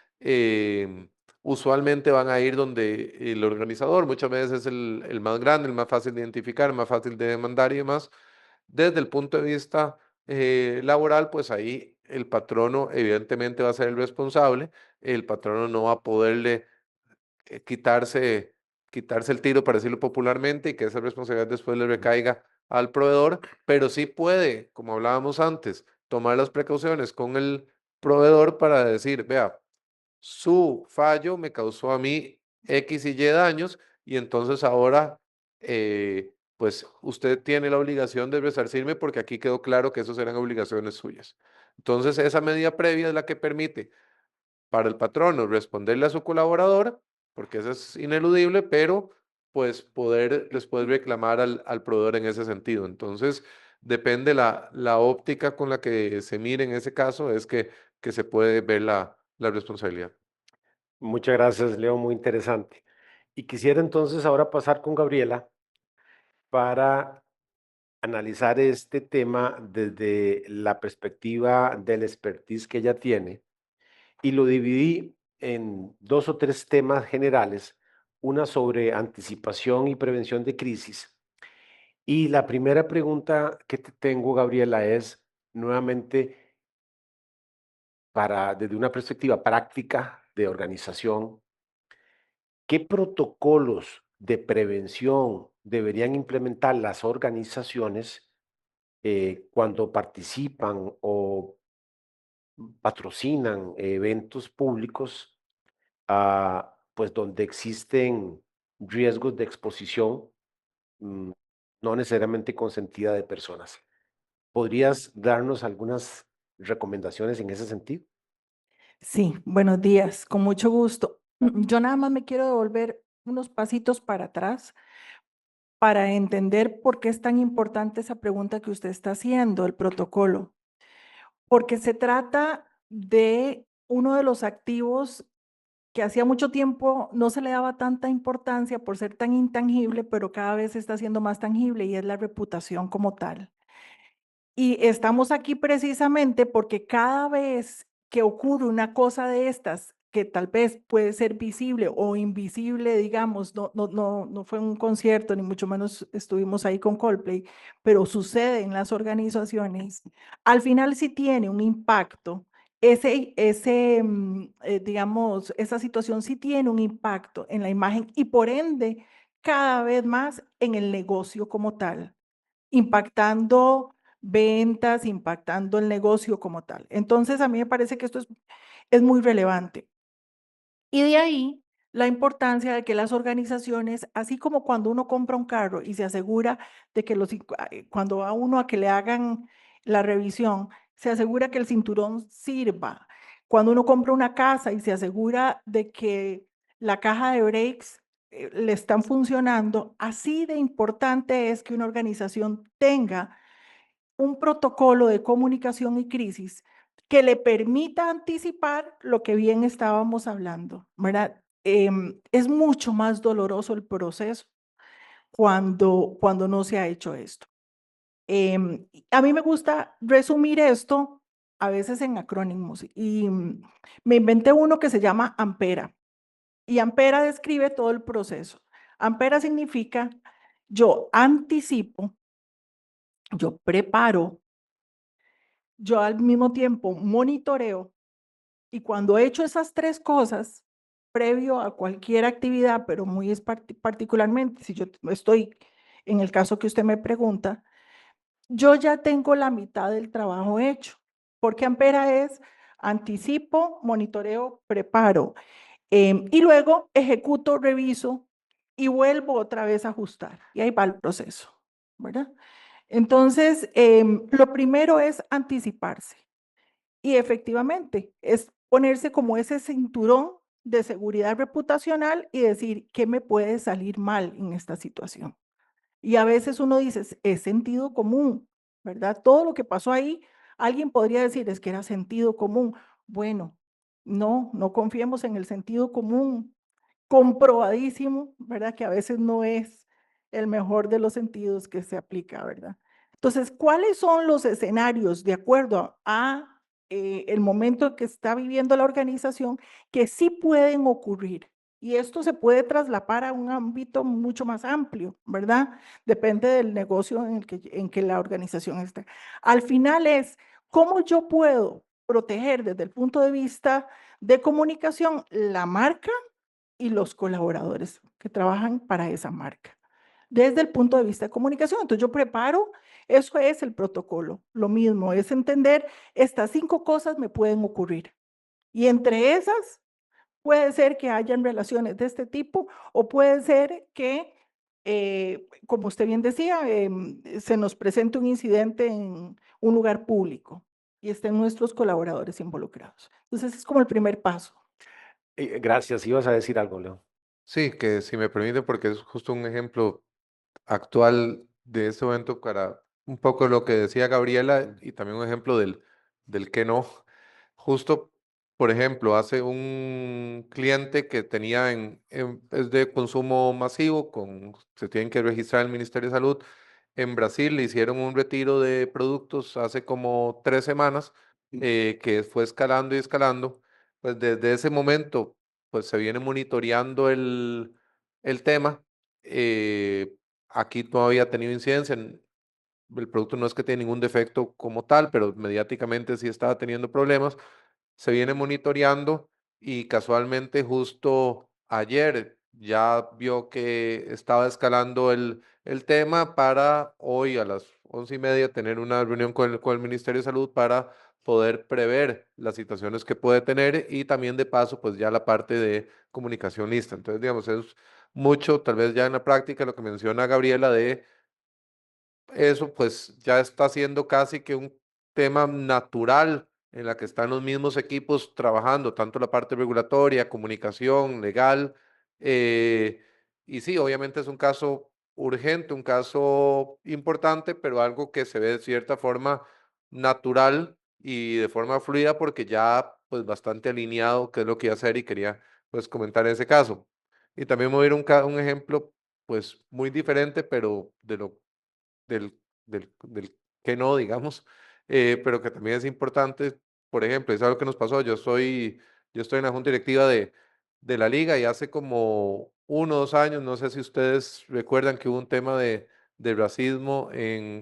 usualmente van a ir donde el organizador, muchas veces es el más grande, el más fácil de identificar, el más fácil de demandar y demás. Desde el punto de vista laboral, pues ahí el patrono evidentemente va a ser el responsable, el patrono no va a poderle quitarse el tiro, para decirlo popularmente, y que esa responsabilidad después le recaiga al proveedor, pero sí puede, como hablábamos antes, tomar las precauciones con el proveedor para decir, vea, su fallo me causó a mí X y Y daños y entonces ahora, pues usted tiene la obligación de resarcirme porque aquí quedó claro que eso eran obligaciones suyas. Entonces, esa medida previa es la que permite para el patrono responderle a su colaborador, porque eso es ineludible, pero pues poder después reclamar al proveedor en ese sentido. Entonces, depende la óptica con la que se mire en ese caso, es que se puede ver la responsabilidad. Muchas gracias, Leo, muy interesante. Y quisiera entonces ahora pasar con Gabriela para analizar este tema desde la perspectiva del expertise que ella tiene y lo dividí en dos o tres temas generales una sobre anticipación y prevención de crisis. Y la primera pregunta que te tengo, Gabriela, es nuevamente desde una perspectiva práctica de organización, ¿qué protocolos de prevención deberían implementar las organizaciones cuando participan o patrocinan eventos públicos, pues donde existen riesgos de exposición, mm, no necesariamente consentida de personas? ¿Podrías darnos algunas recomendaciones en ese sentido? Sí, buenos días, con mucho gusto. Yo nada más me quiero devolver unos pasitos para atrás para entender por qué es tan importante esa pregunta que usted está haciendo, el protocolo, porque se trata de uno de los activos que hacía mucho tiempo no se le daba tanta importancia por ser tan intangible, pero cada vez se está haciendo más tangible y es la reputación como tal. Y estamos aquí precisamente porque cada vez que ocurre una cosa de estas, que tal vez puede ser visible o invisible, digamos, no fue un concierto, ni mucho menos estuvimos ahí con Coldplay, pero sucede en las organizaciones, al final sí tiene un impacto. Digamos, esa situación sí tiene un impacto en la imagen y por ende, cada vez más en el negocio como tal, impactando ventas, impactando el negocio como tal. Entonces, a mí me parece que esto es muy relevante. Y de ahí la importancia de que las organizaciones, así como cuando uno compra un carro y se asegura de que cuando va uno a que le hagan la revisión, se asegura que el cinturón sirva. Cuando uno compra una casa y se asegura de que la caja de brakes le están funcionando, así de importante es que una organización tenga un protocolo de comunicación y crisis que le permita anticipar lo que bien estábamos hablando, ¿verdad? Es mucho más doloroso el proceso cuando no se ha hecho esto. A mí me gusta resumir esto a veces en acrónimos y me inventé uno que se llama AMPERA y AMPERA describe todo el proceso. AMPERA significa yo anticipo, yo preparo, yo al mismo tiempo monitoreo y cuando he hecho esas tres cosas, previo a cualquier actividad, pero muy particularmente, si yo estoy en el caso que usted me pregunta, yo ya tengo la mitad del trabajo hecho, porque Ampera es anticipo, monitoreo, preparo, y luego ejecuto, reviso y vuelvo otra vez a ajustar. Y ahí va el proceso, ¿verdad? Entonces, lo primero es anticiparse. Y efectivamente, es ponerse como ese cinturón de seguridad reputacional y decir, ¿qué me puede salir mal en esta situación? Y a veces uno dice, es sentido común, ¿verdad? Todo lo que pasó ahí, alguien podría decir, es que era sentido común. Bueno, no confiemos en el sentido común, comprobadísimo, ¿verdad? Que a veces no es el mejor de los sentidos que se aplica, ¿verdad? Entonces, ¿cuáles son los escenarios de acuerdo a el momento que está viviendo la organización que sí pueden ocurrir? Y esto se puede traslapar a un ámbito mucho más amplio, ¿verdad? Depende del negocio en que la organización esté. Al final es, ¿cómo yo puedo proteger desde el punto de vista de comunicación la marca y los colaboradores que trabajan para esa marca? Desde el punto de vista de comunicación. Entonces yo preparo, eso es el protocolo. Lo mismo, es entender, estas 5 cosas me pueden ocurrir. Y entre esas, puede ser que hayan relaciones de este tipo o puede ser que, como usted bien decía, se nos presente un incidente en un lugar público y estén nuestros colaboradores involucrados. Entonces, es como el primer paso. Gracias, ibas a decir algo, Leo. Sí, que si me permite, porque es justo un ejemplo actual de este evento para un poco lo que decía Gabriela y también un ejemplo del que no. Justo, por ejemplo, hace un cliente que tenía es de consumo masivo, se tienen que registrar en el Ministerio de Salud. En Brasil le hicieron un retiro de productos hace como 3 semanas, que fue escalando y escalando. Pues desde ese momento, pues se viene monitoreando el tema. Aquí no había tenido incidencia. El producto no es que tiene ningún defecto como tal, pero mediáticamente sí estaba teniendo problemas. Se viene monitoreando y casualmente justo ayer ya vio que estaba escalando el tema para hoy a las 11:30 tener una reunión con el Ministerio de Salud para poder prever las situaciones que puede tener y también de paso pues ya la parte de comunicación lista. Entonces digamos es mucho tal vez ya en la práctica lo que menciona Gabriela de eso pues ya está siendo casi que un tema natural en la que están los mismos equipos trabajando, tanto la parte regulatoria, comunicación, legal. eh, y sí, obviamente es un caso urgente, un caso importante, pero algo que se ve de cierta forma natural y de forma fluida porque ya pues bastante alineado qué es lo que iba a hacer y quería pues comentar ese caso. Y también me voy a ir a un ejemplo pues muy diferente, pero del, del que no, digamos, pero que también es importante. Por ejemplo, es algo que nos pasó. Yo estoy en la junta directiva de la liga y hace como 1 o 2 años, no sé si ustedes recuerdan que hubo un tema de racismo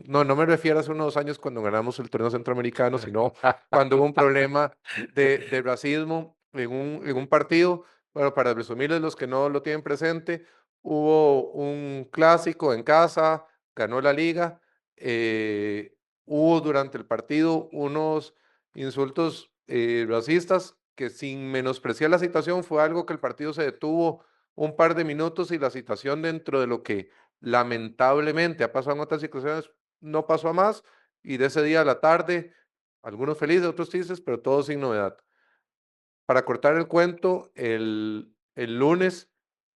no, no me refiero a hace 1 o 2 años cuando ganamos el torneo centroamericano, sino cuando hubo un problema de racismo en un partido. Bueno, para resumirles los que no lo tienen presente, hubo un clásico en casa, ganó la liga. eh, Hubo durante el partido unos insultos racistas que sin menospreciar la situación fue algo que el partido se detuvo un par de minutos y la situación dentro de lo que lamentablemente ha pasado en otras situaciones no pasó a más y de ese día a la tarde, algunos felices, otros tristes, pero todos sin novedad. Para cortar el cuento, el lunes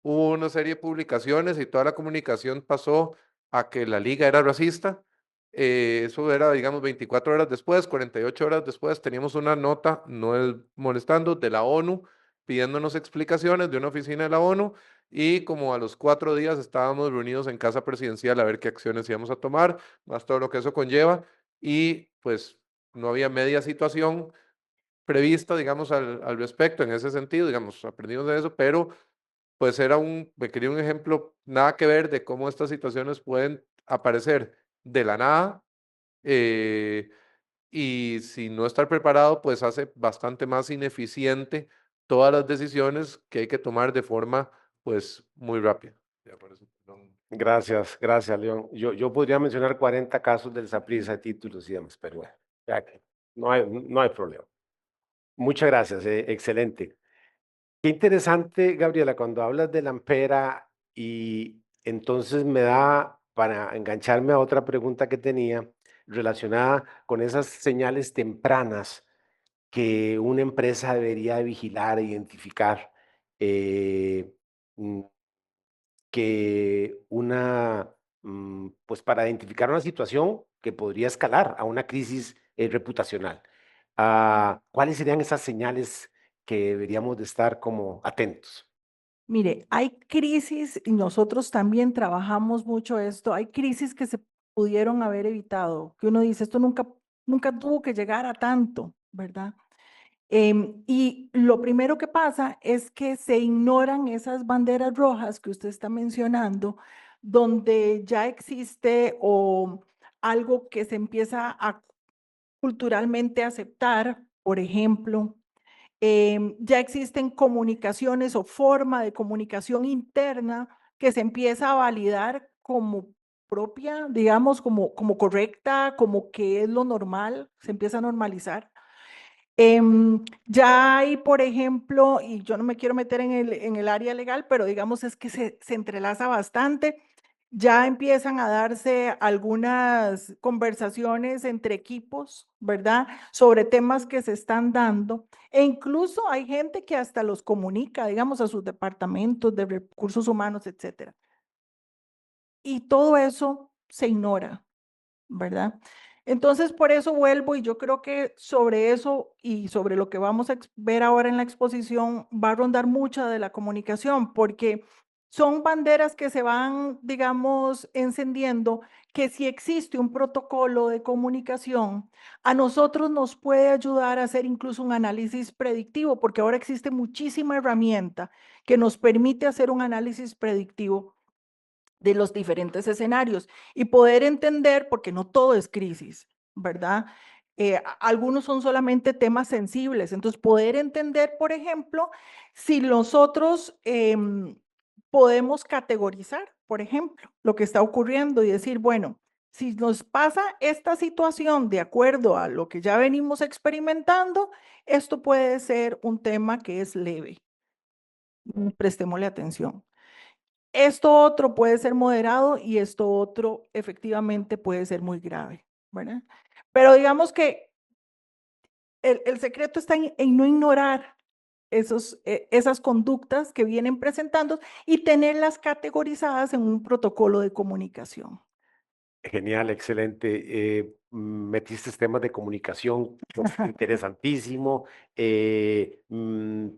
hubo una serie de publicaciones y toda la comunicación pasó a que la liga era racista. Eso era, digamos, 24 horas después, 48 horas después, teníamos una nota, no es molestando, de la ONU pidiéndonos explicaciones de una oficina de la ONU y como a los 4 días estábamos reunidos en casa presidencial a ver qué acciones íbamos a tomar, más todo lo que eso conlleva y pues no había media situación prevista, digamos, al respecto en ese sentido, digamos, aprendimos de eso, pero pues me quería un ejemplo nada que ver de cómo estas situaciones pueden aparecer de la nada eh, y si no estar preparado, pues hace bastante más ineficiente todas las decisiones que hay que tomar de forma, pues, muy rápida. Ya, por eso, perdón. Gracias, gracias, León. Yo podría mencionar 40 casos del Saprissa de títulos y demás, pero bueno, ya que no hay problema. Muchas gracias, excelente. Qué interesante, Gabriela, cuando hablas de la ampera y entonces me da para engancharme a otra pregunta que tenía relacionada con esas señales tempranas que una empresa debería de vigilar e identificar. eh, mm, que pues para identificar una situación que podría escalar a una crisis reputacional. ¿Cuáles serían esas señales que deberíamos de estar como atentos? Mire, hay crisis, y nosotros también trabajamos mucho esto, hay crisis que se pudieron haber evitado, que uno dice, esto nunca tuvo que llegar a tanto, ¿verdad? Y lo primero que pasa es que se ignoran esas banderas rojas que usted está mencionando, donde ya existe o algo que se empieza a culturalmente aceptar, por ejemplo, ya existen comunicaciones o forma de comunicación interna que se empieza a validar como propia, digamos, como correcta, como que es lo normal, se empieza a normalizar. Ya hay, por ejemplo, y yo no me quiero meter en el área legal, pero digamos es que se entrelaza bastante. Ya empiezan a darse algunas conversaciones entre equipos, ¿verdad? Sobre temas que se están dando. E incluso hay gente que hasta los comunica, digamos, a sus departamentos de recursos humanos, etcétera. Y todo eso se ignora, ¿verdad? Entonces, por eso vuelvo y yo creo que sobre eso y sobre lo que vamos a ver ahora en la exposición va a rondar mucha de la comunicación, porque Son banderas que se van, digamos, encendiendo, que si existe un protocolo de comunicación, a nosotros nos puede ayudar a hacer incluso un análisis predictivo, porque ahora existe muchísima herramienta que nos permite hacer un análisis predictivo de los diferentes escenarios y poder entender, porque no todo es crisis, ¿verdad? Algunos son solamente temas sensibles, entonces poder entender, por ejemplo, si nosotros podemos categorizar, por ejemplo, lo que está ocurriendo y decir, bueno, si nos pasa esta situación de acuerdo a lo que ya venimos experimentando, esto puede ser un tema que es leve. Prestémosle atención. Esto otro puede ser moderado y esto otro efectivamente puede ser muy grave, ¿verdad? Pero digamos que el secreto está en no ignorar esas conductas que vienen presentando y tenerlas categorizadas en un protocolo de comunicación. Genial, excelente. Metiste temas de comunicación, interesantísimo.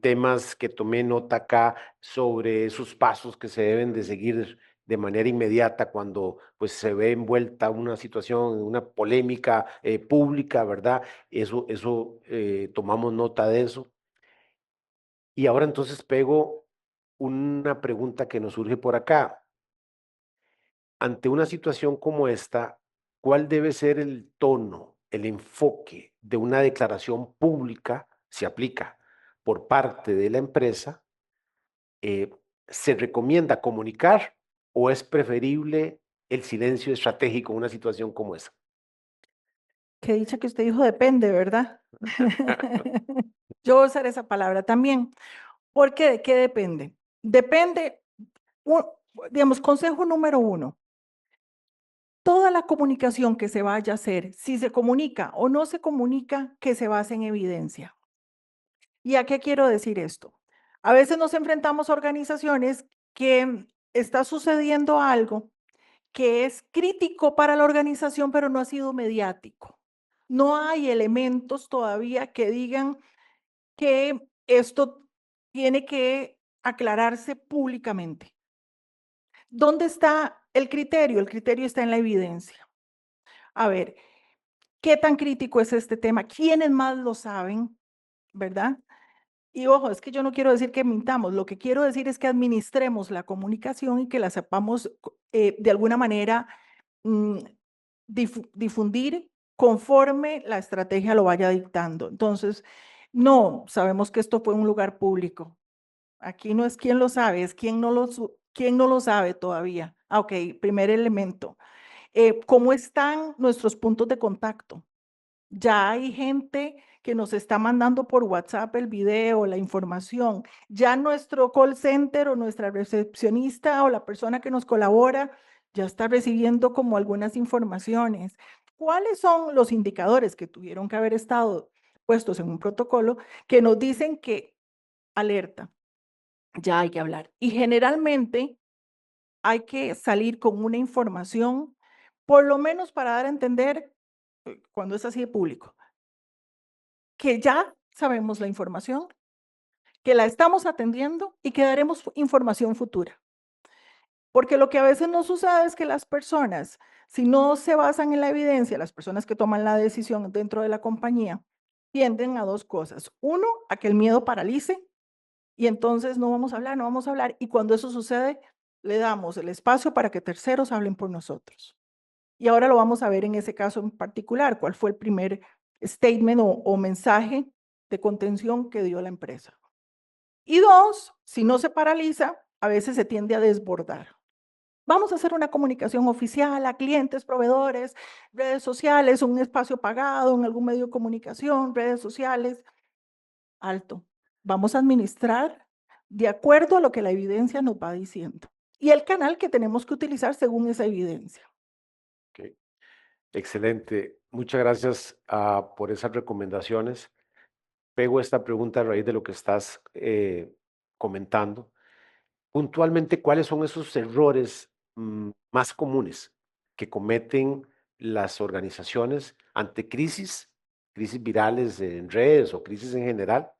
Temas que tomé nota acá sobre esos pasos que se deben de seguir de manera inmediata cuando pues se ve envuelta una situación, una polémica pública, ¿verdad? Tomamos nota de eso. Y ahora entonces pego una pregunta que nos surge por acá. Ante una situación como esta, ¿cuál debe ser el tono, el enfoque de una declaración pública, si aplica, por parte de la empresa? ¿Se recomienda comunicar o es preferible el silencio estratégico en una situación como esa? Que dicha que usted dijo depende, ¿verdad? Yo voy a usar esa palabra también. ¿Por qué? ¿De qué depende? Depende, u- digamos, consejo número uno. Toda la comunicación que se vaya a hacer, si se comunica o no se comunica, que se base en evidencia. ¿Y a qué quiero decir esto? A veces nos enfrentamos a organizaciones que está sucediendo algo que es crítico para la organización, pero no ha sido mediático. No hay elementos todavía que digan que esto tiene que aclararse públicamente. ¿Dónde está el criterio? El criterio está en la evidencia. A ver, ¿qué tan crítico es este tema? ¿Quiénes más lo saben? ¿Verdad? Y ojo, es que yo no quiero decir que mintamos, lo que quiero decir es que administremos la comunicación y que la sepamos de alguna manera mm, difundir conforme la estrategia lo vaya dictando. Entonces, no, sabemos que esto fue un lugar público. Aquí no es quién lo sabe, es quién no lo sabe todavía. Ah, ok, primer elemento. ¿Cómo están nuestros puntos de contacto? Ya hay gente que nos está mandando por WhatsApp el video, la información. Ya nuestro call center o nuestra recepcionista o la persona que nos colabora ya está recibiendo como algunas informaciones. ¿Cuáles son los indicadores que tuvieron que haber estado puestos en un protocolo que nos dicen que alerta, ya hay que hablar? Y generalmente hay que salir con una información, por lo menos para dar a entender, cuando es así de público, que ya sabemos la información, que la estamos atendiendo y que daremos información futura. Porque lo que a veces nos sucede es que las personas, si no se basan en la evidencia, las personas que toman la decisión dentro de la compañía, tienden a dos cosas. Uno, a que el miedo paralice y entonces no vamos a hablar, no vamos a hablar. Y cuando eso sucede, le damos el espacio para que terceros hablen por nosotros. Y ahora lo vamos a ver en ese caso en particular, cuál fue el primer statement o mensaje de contención que dio la empresa. Y dos, si no se paraliza, a veces se tiende a desbordar. Vamos a hacer una comunicación oficial a clientes, proveedores, redes sociales, un espacio pagado en algún medio de comunicación, redes sociales. Alto. Vamos a administrar de acuerdo a lo que la evidencia nos va diciendo y el canal que tenemos que utilizar según esa evidencia. Ok, excelente. Muchas gracias por esas recomendaciones. Pego esta pregunta a raíz de lo que estás comentando. Puntualmente, ¿cuáles son esos errores más comunes que cometen las organizaciones ante crisis virales en redes o crisis en general?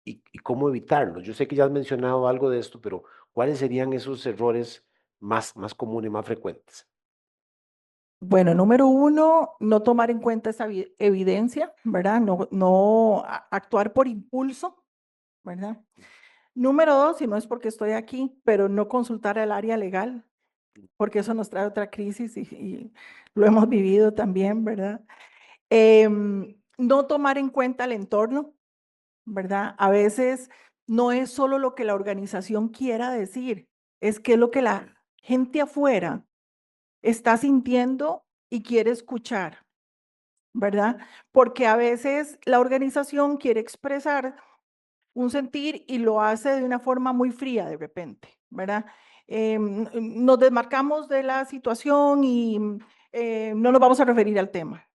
¿Y cómo evitarlos? Yo sé que ya has mencionado algo de esto, pero ¿Cuáles serían esos errores más comunes, más frecuentes? Bueno, número uno, no tomar en cuenta esa evidencia, ¿verdad? No actuar por impulso, ¿verdad? Número dos, y no es porque estoy aquí, pero no consultar al área legal, porque eso nos trae otra crisis y lo hemos vivido también, ¿verdad? No tomar en cuenta el entorno, ¿verdad? A veces no es solo lo que la organización quiera decir, es que es lo que la gente afuera está sintiendo y quiere escuchar, ¿verdad? Porque a veces la organización quiere expresar un sentir y lo hace de una forma muy fría de repente, ¿verdad? Nos desmarcamos de la situación y no nos vamos a referir al tema.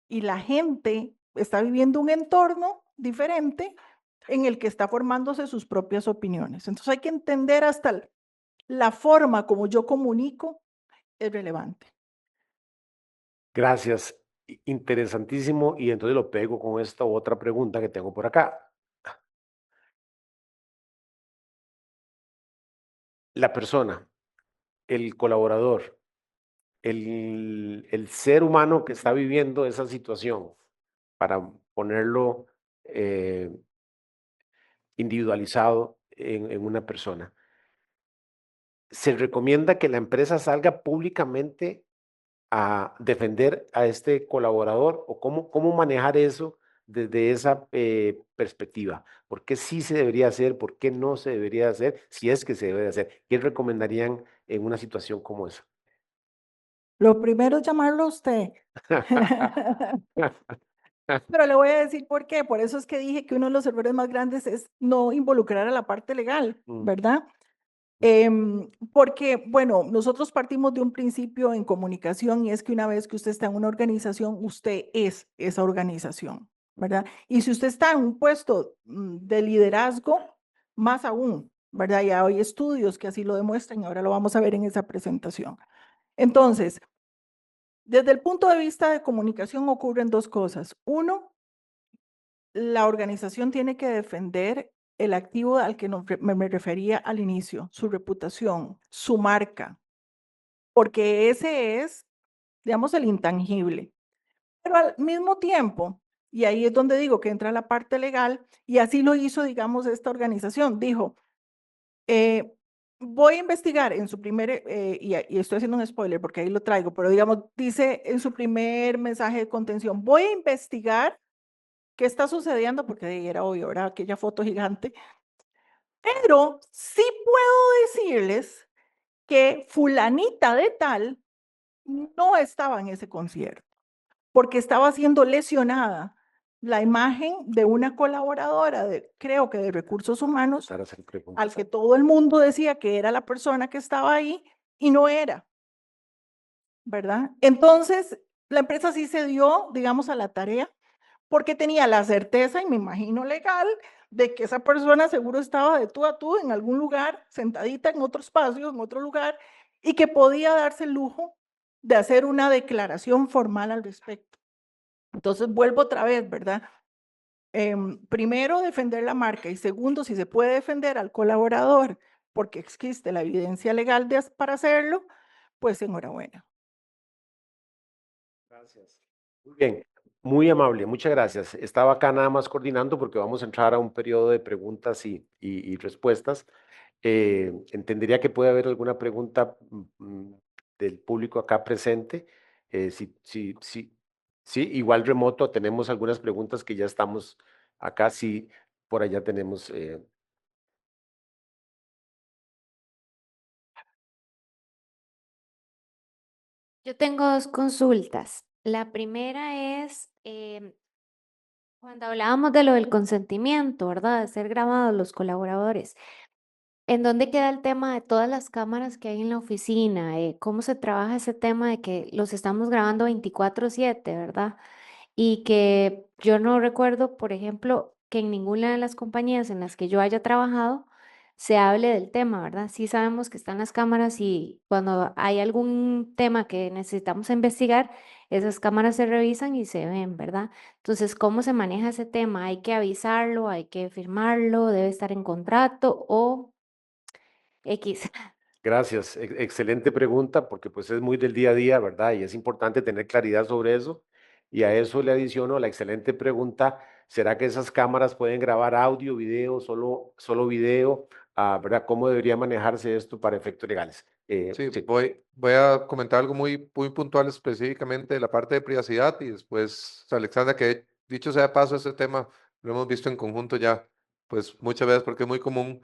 Y la gente está viviendo un entorno diferente en el que está formándose sus propias opiniones. Entonces hay que entender hasta la forma como yo comunico es relevante. Gracias. Interesantísimo. Y entonces lo pego con esta otra pregunta que tengo por acá. La persona, el colaborador, el ser humano que está viviendo esa situación, para ponerlo individualizado en una persona. Se recomienda que la empresa salga públicamente a defender a este colaborador o cómo manejar eso desde esa perspectiva. ¿Por qué sí se debería hacer? ¿Por qué no se debería hacer? Si es que se debe hacer. ¿Qué recomendarían en una situación como esa? Lo primero es llamarlo a usted. Pero le voy a decir por qué. Por eso es que dije que uno de los errores más grandes es no involucrar a la parte legal, Mm, ¿verdad? Porque, bueno, nosotros partimos de un principio en comunicación y es que una vez que usted está en una organización, usted es esa organización, ¿verdad? Y si usted está en un puesto de liderazgo, más aún, ¿verdad? Ya hay estudios que así lo demuestran y ahora lo vamos a ver en esa presentación. Entonces, desde el punto de vista de comunicación ocurren dos cosas. Uno, la organización tiene que defender el activo al que me refería al inicio, su reputación, su marca, porque ese es, digamos, el intangible. Pero al mismo tiempo, y ahí es donde digo que entra la parte legal, y así lo hizo, digamos, esta organización, dijo, voy a investigar en su primer, y estoy haciendo un spoiler porque ahí lo traigo, pero digamos, dice en su primer mensaje de contención, voy a investigar qué está sucediendo, porque era obvio, era aquella foto gigante, pero sí puedo decirles que fulanita de tal no estaba en ese concierto, porque estaba siendo lesionada la imagen de una colaboradora, creo que de recursos humanos, Para hacer al preguntas. que todo el mundo decía que era la persona que estaba ahí y no era, ¿verdad? Entonces, la empresa sí se dio, digamos, a la tarea porque tenía la certeza, y me imagino legal, de que esa persona seguro estaba de tú a tú en algún lugar, sentadita en otro espacio, en otro lugar, y que podía darse el lujo de hacer una declaración formal al respecto. Entonces, vuelvo otra vez, ¿verdad? Primero, defender la marca, y segundo, si se puede defender al colaborador, porque existe la evidencia legal para hacerlo, pues enhorabuena. Gracias. Muy bien, muy amable, muchas gracias. Estaba acá nada más coordinando porque vamos a entrar a un periodo de preguntas y respuestas. Entendería que puede haber alguna pregunta del público acá presente. Sí, igual remoto tenemos algunas preguntas que ya estamos acá, sí, por allá tenemos. Yo tengo dos consultas. La primera es, cuando hablábamos de lo del consentimiento, ¿verdad? De ser grabados los colaboradores. ¿En dónde queda el tema de todas las cámaras que hay en la oficina? ¿Cómo se trabaja ese tema de que los estamos grabando 24/7, ¿verdad? Y que yo no recuerdo, por ejemplo, que en ninguna de las compañías en las que yo haya trabajado se hable del tema, ¿verdad? Sí sabemos que están las cámaras y cuando hay algún tema que necesitamos investigar, esas cámaras se revisan y se ven, ¿verdad? Entonces, ¿cómo se maneja ese tema? ¿Hay que avisarlo? ¿Hay que firmarlo? ¿Debe estar en contrato? ¿O X. Gracias, excelente pregunta, porque pues es muy del día a día, ¿verdad? Y es importante tener claridad sobre eso. Y a eso le adiciono la excelente pregunta, ¿será que esas cámaras pueden grabar audio, video, solo video? ¿Verdad? ¿Cómo debería manejarse esto para efectos legales? Sí, Sí. voy a comentar algo muy puntual específicamente de la parte de privacidad y después, Alexandra, que dicho sea de paso, este tema lo hemos visto en conjunto ya, pues muchas veces porque es muy común.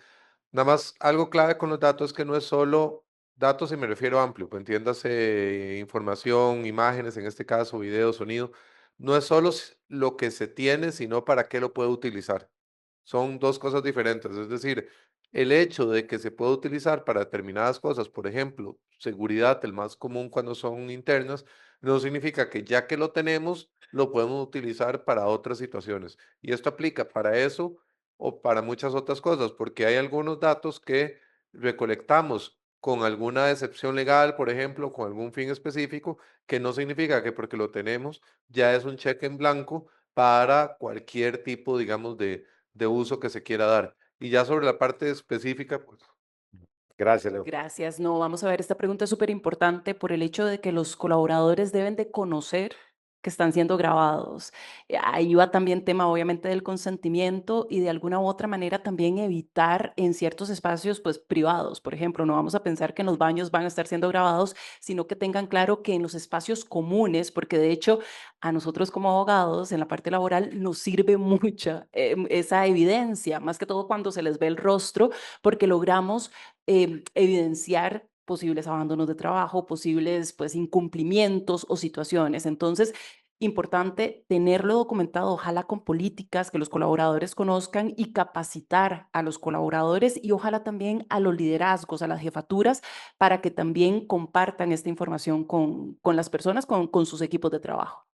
Nada más, algo clave con los datos es que no es solo datos, y me refiero amplio, pues entiéndase información, imágenes, en este caso, video, sonido. No es solo lo que se tiene, sino para qué lo puedo utilizar. Son dos cosas diferentes. Es decir, el hecho de que se pueda utilizar para determinadas cosas, por ejemplo, seguridad, el más común cuando son internas, no significa que ya que lo tenemos, lo podemos utilizar para otras situaciones. Y esto aplica para eso o para muchas otras cosas, porque hay algunos datos que recolectamos con alguna excepción legal, por ejemplo, con algún fin específico, que no significa que porque lo tenemos ya es un cheque en blanco para cualquier tipo, digamos, de uso que se quiera dar. Y ya sobre la parte específica, pues Gracias, Leo. Gracias. No, vamos a ver, esta pregunta es súper importante por el hecho de que los colaboradores deben de conocer que están siendo grabados. Ahí va también tema, obviamente, del consentimiento y de alguna u otra manera también evitar en ciertos espacios, pues, privados. Por ejemplo, no vamos a pensar que en los baños van a estar siendo grabados, sino que tengan claro que en los espacios comunes, porque de hecho a nosotros como abogados en la parte laboral nos sirve mucha esa evidencia, más que todo cuando se les ve el rostro, porque logramos evidenciar posibles abandonos de trabajo, posibles pues incumplimientos o situaciones. Entonces, importante tenerlo documentado, ojalá con políticas que los colaboradores conozcan y capacitar a los colaboradores y ojalá también a los liderazgos, a las jefaturas, para que también compartan esta información con las personas, con sus equipos de trabajo.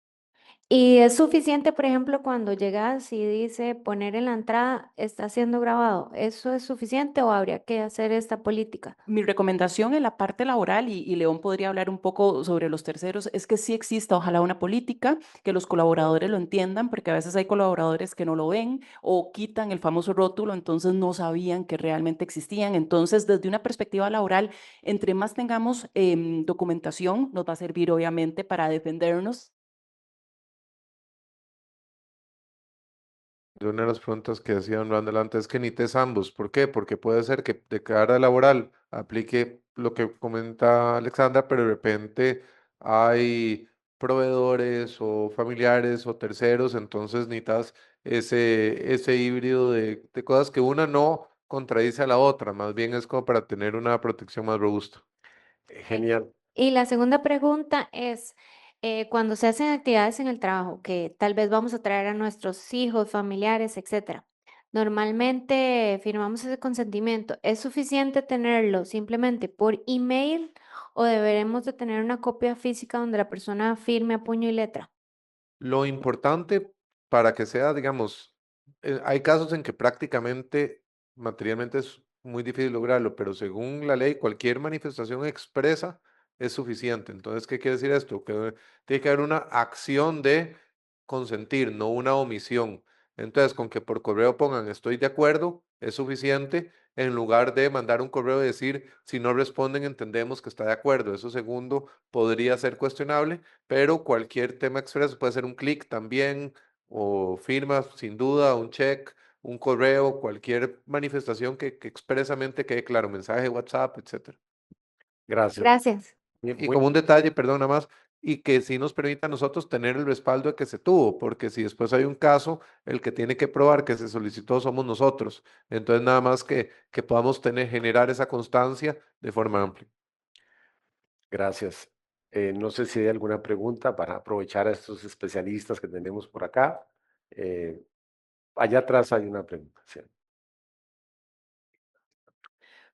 ¿Y es suficiente, por ejemplo, cuando llegas y dice poner en la entrada, está siendo grabado? ¿Eso es suficiente o habría que hacer esta política? Mi recomendación en la parte laboral, y León podría hablar un poco sobre los terceros, es que sí exista, ojalá una política, que los colaboradores lo entiendan, porque a veces hay colaboradores que no lo ven o quitan el famoso rótulo, entonces no sabían que realmente existían. Entonces, desde una perspectiva laboral, entre más tengamos documentación, nos va a servir obviamente para defendernos. de una de las preguntas que hacía don Randall antes es que nites ambos. ¿Por qué? Porque puede ser que de cara laboral aplique lo que comenta Alexandra, pero de repente hay proveedores o familiares o terceros, entonces necesitas ese híbrido de cosas que una no contradice a la otra, más bien es como para tener una protección más robusta. Genial. Y la segunda pregunta es, cuando se hacen actividades en el trabajo, que tal vez vamos a traer a nuestros hijos, familiares, etcétera, normalmente firmamos ese consentimiento. ¿Es suficiente tenerlo simplemente por email o deberemos de tener una copia física donde la persona firme a puño y letra? Lo importante para que sea, digamos, hay casos en que prácticamente materialmente es muy difícil lograrlo, pero según la ley, cualquier manifestación expresa es suficiente. Entonces, ¿qué quiere decir esto? Que tiene que haber una acción de consentir, no una omisión. Entonces, con que por correo pongan estoy de acuerdo, es suficiente, en lugar de mandar un correo y decir, si no responden, entendemos que está de acuerdo. Eso segundo podría ser cuestionable, pero cualquier tema expreso puede ser un clic también, o firma, sin duda, un check, un correo, cualquier manifestación que expresamente quede claro, mensaje, WhatsApp, etcétera. Gracias. Gracias. Y como un detalle, perdón, nada más, y que sí nos permita a nosotros tener el respaldo de que se tuvo, porque si después hay un caso, el que tiene que probar que se solicitó somos nosotros. Entonces, nada más que podamos generar esa constancia de forma amplia. Gracias. No sé si hay alguna pregunta para aprovechar a estos especialistas que tenemos por acá. Eh, Allá atrás hay una pregunta. Sí.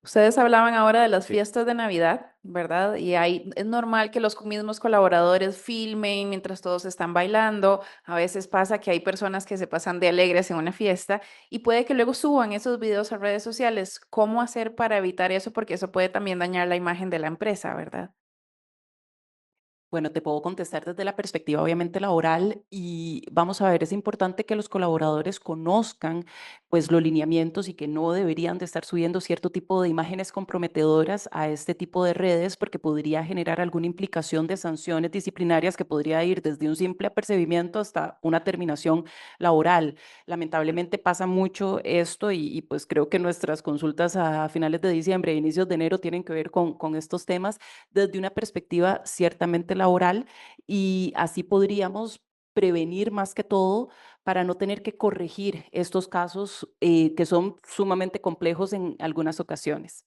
Ustedes hablaban ahora de las Sí. fiestas de Navidad, ¿verdad? Y ahí es normal que los mismos colaboradores filmen mientras todos están bailando. A veces pasa que hay personas que se pasan de alegres en una fiesta y puede que luego suban esos videos a redes sociales. ¿Cómo hacer para evitar eso? Porque eso puede también dañar la imagen de la empresa, ¿verdad? Bueno, te puedo contestar desde la perspectiva obviamente laboral y vamos a ver, es importante que los colaboradores conozcan pues los lineamientos y que no deberían de estar subiendo cierto tipo de imágenes comprometedoras a este tipo de redes porque podría generar alguna implicación de sanciones disciplinarias que podría ir desde un simple apercibimiento hasta una terminación laboral. Lamentablemente pasa mucho esto y pues creo que nuestras consultas a finales de diciembre e inicios de enero tienen que ver con estos temas desde una perspectiva ciertamente laboral y así podríamos prevenir más que todo para no tener que corregir estos casos que son sumamente complejos en algunas ocasiones.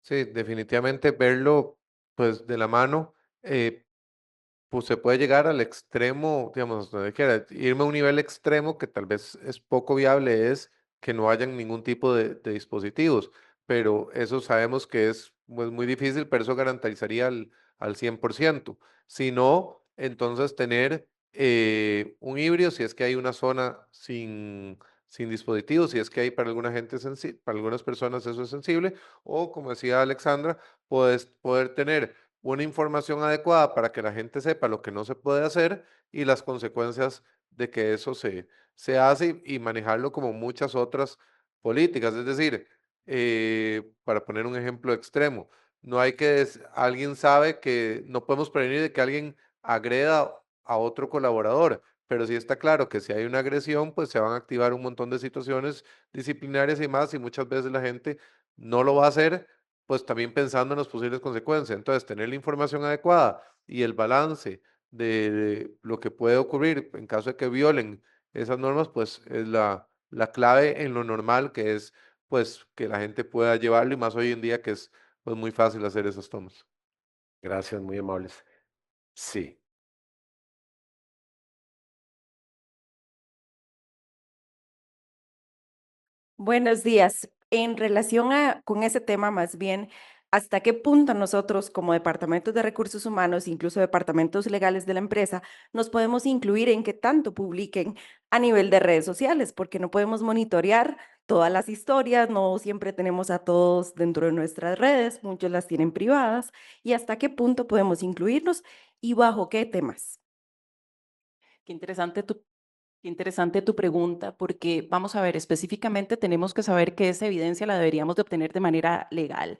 Sí, definitivamente verlo pues de la mano, pues se puede llegar al extremo, digamos, donde quiera, irme a un nivel extremo que tal vez es poco viable, es que no hayan ningún tipo de dispositivos, pero eso sabemos que es pues, muy difícil, pero eso garantizaría al 100%. Si no, entonces tener un híbrido, si es que hay una zona sin dispositivos, si es que hay para alguna gente para algunas personas eso es sensible, o como decía Alexandra, puedes poder tener una información adecuada para que la gente sepa lo que no se puede hacer y las consecuencias de que eso se hace y manejarlo como muchas otras políticas. Es decir, para poner un ejemplo extremo, no hay que, alguien sabe que no podemos prevenir de que alguien agreda a otro colaborador, pero sí está claro que si hay una agresión, pues se van a activar un montón de situaciones disciplinarias y más, y muchas veces la gente no lo va a hacer pues también pensando en las posibles consecuencias. Entonces, tener la información adecuada y el balance de lo que puede ocurrir en caso de que violen esas normas, pues es la clave en lo normal que es pues que la gente pueda llevarlo y más hoy en día que es pues muy fácil hacer esas tomas. Gracias, muy amables. Sí. Buenos días. En relación con ese tema, más bien, ¿hasta qué punto nosotros como departamentos de recursos humanos, incluso departamentos legales de la empresa, nos podemos incluir en qué tanto publiquen a nivel de redes sociales? Porque no podemos monitorear todas las historias, no siempre tenemos a todos dentro de nuestras redes, muchos las tienen privadas. ¿Y hasta qué punto podemos incluirlos y bajo qué temas? Qué interesante Qué interesante tu pregunta, porque vamos a ver, específicamente tenemos que saber que esa evidencia la deberíamos de obtener de manera legal.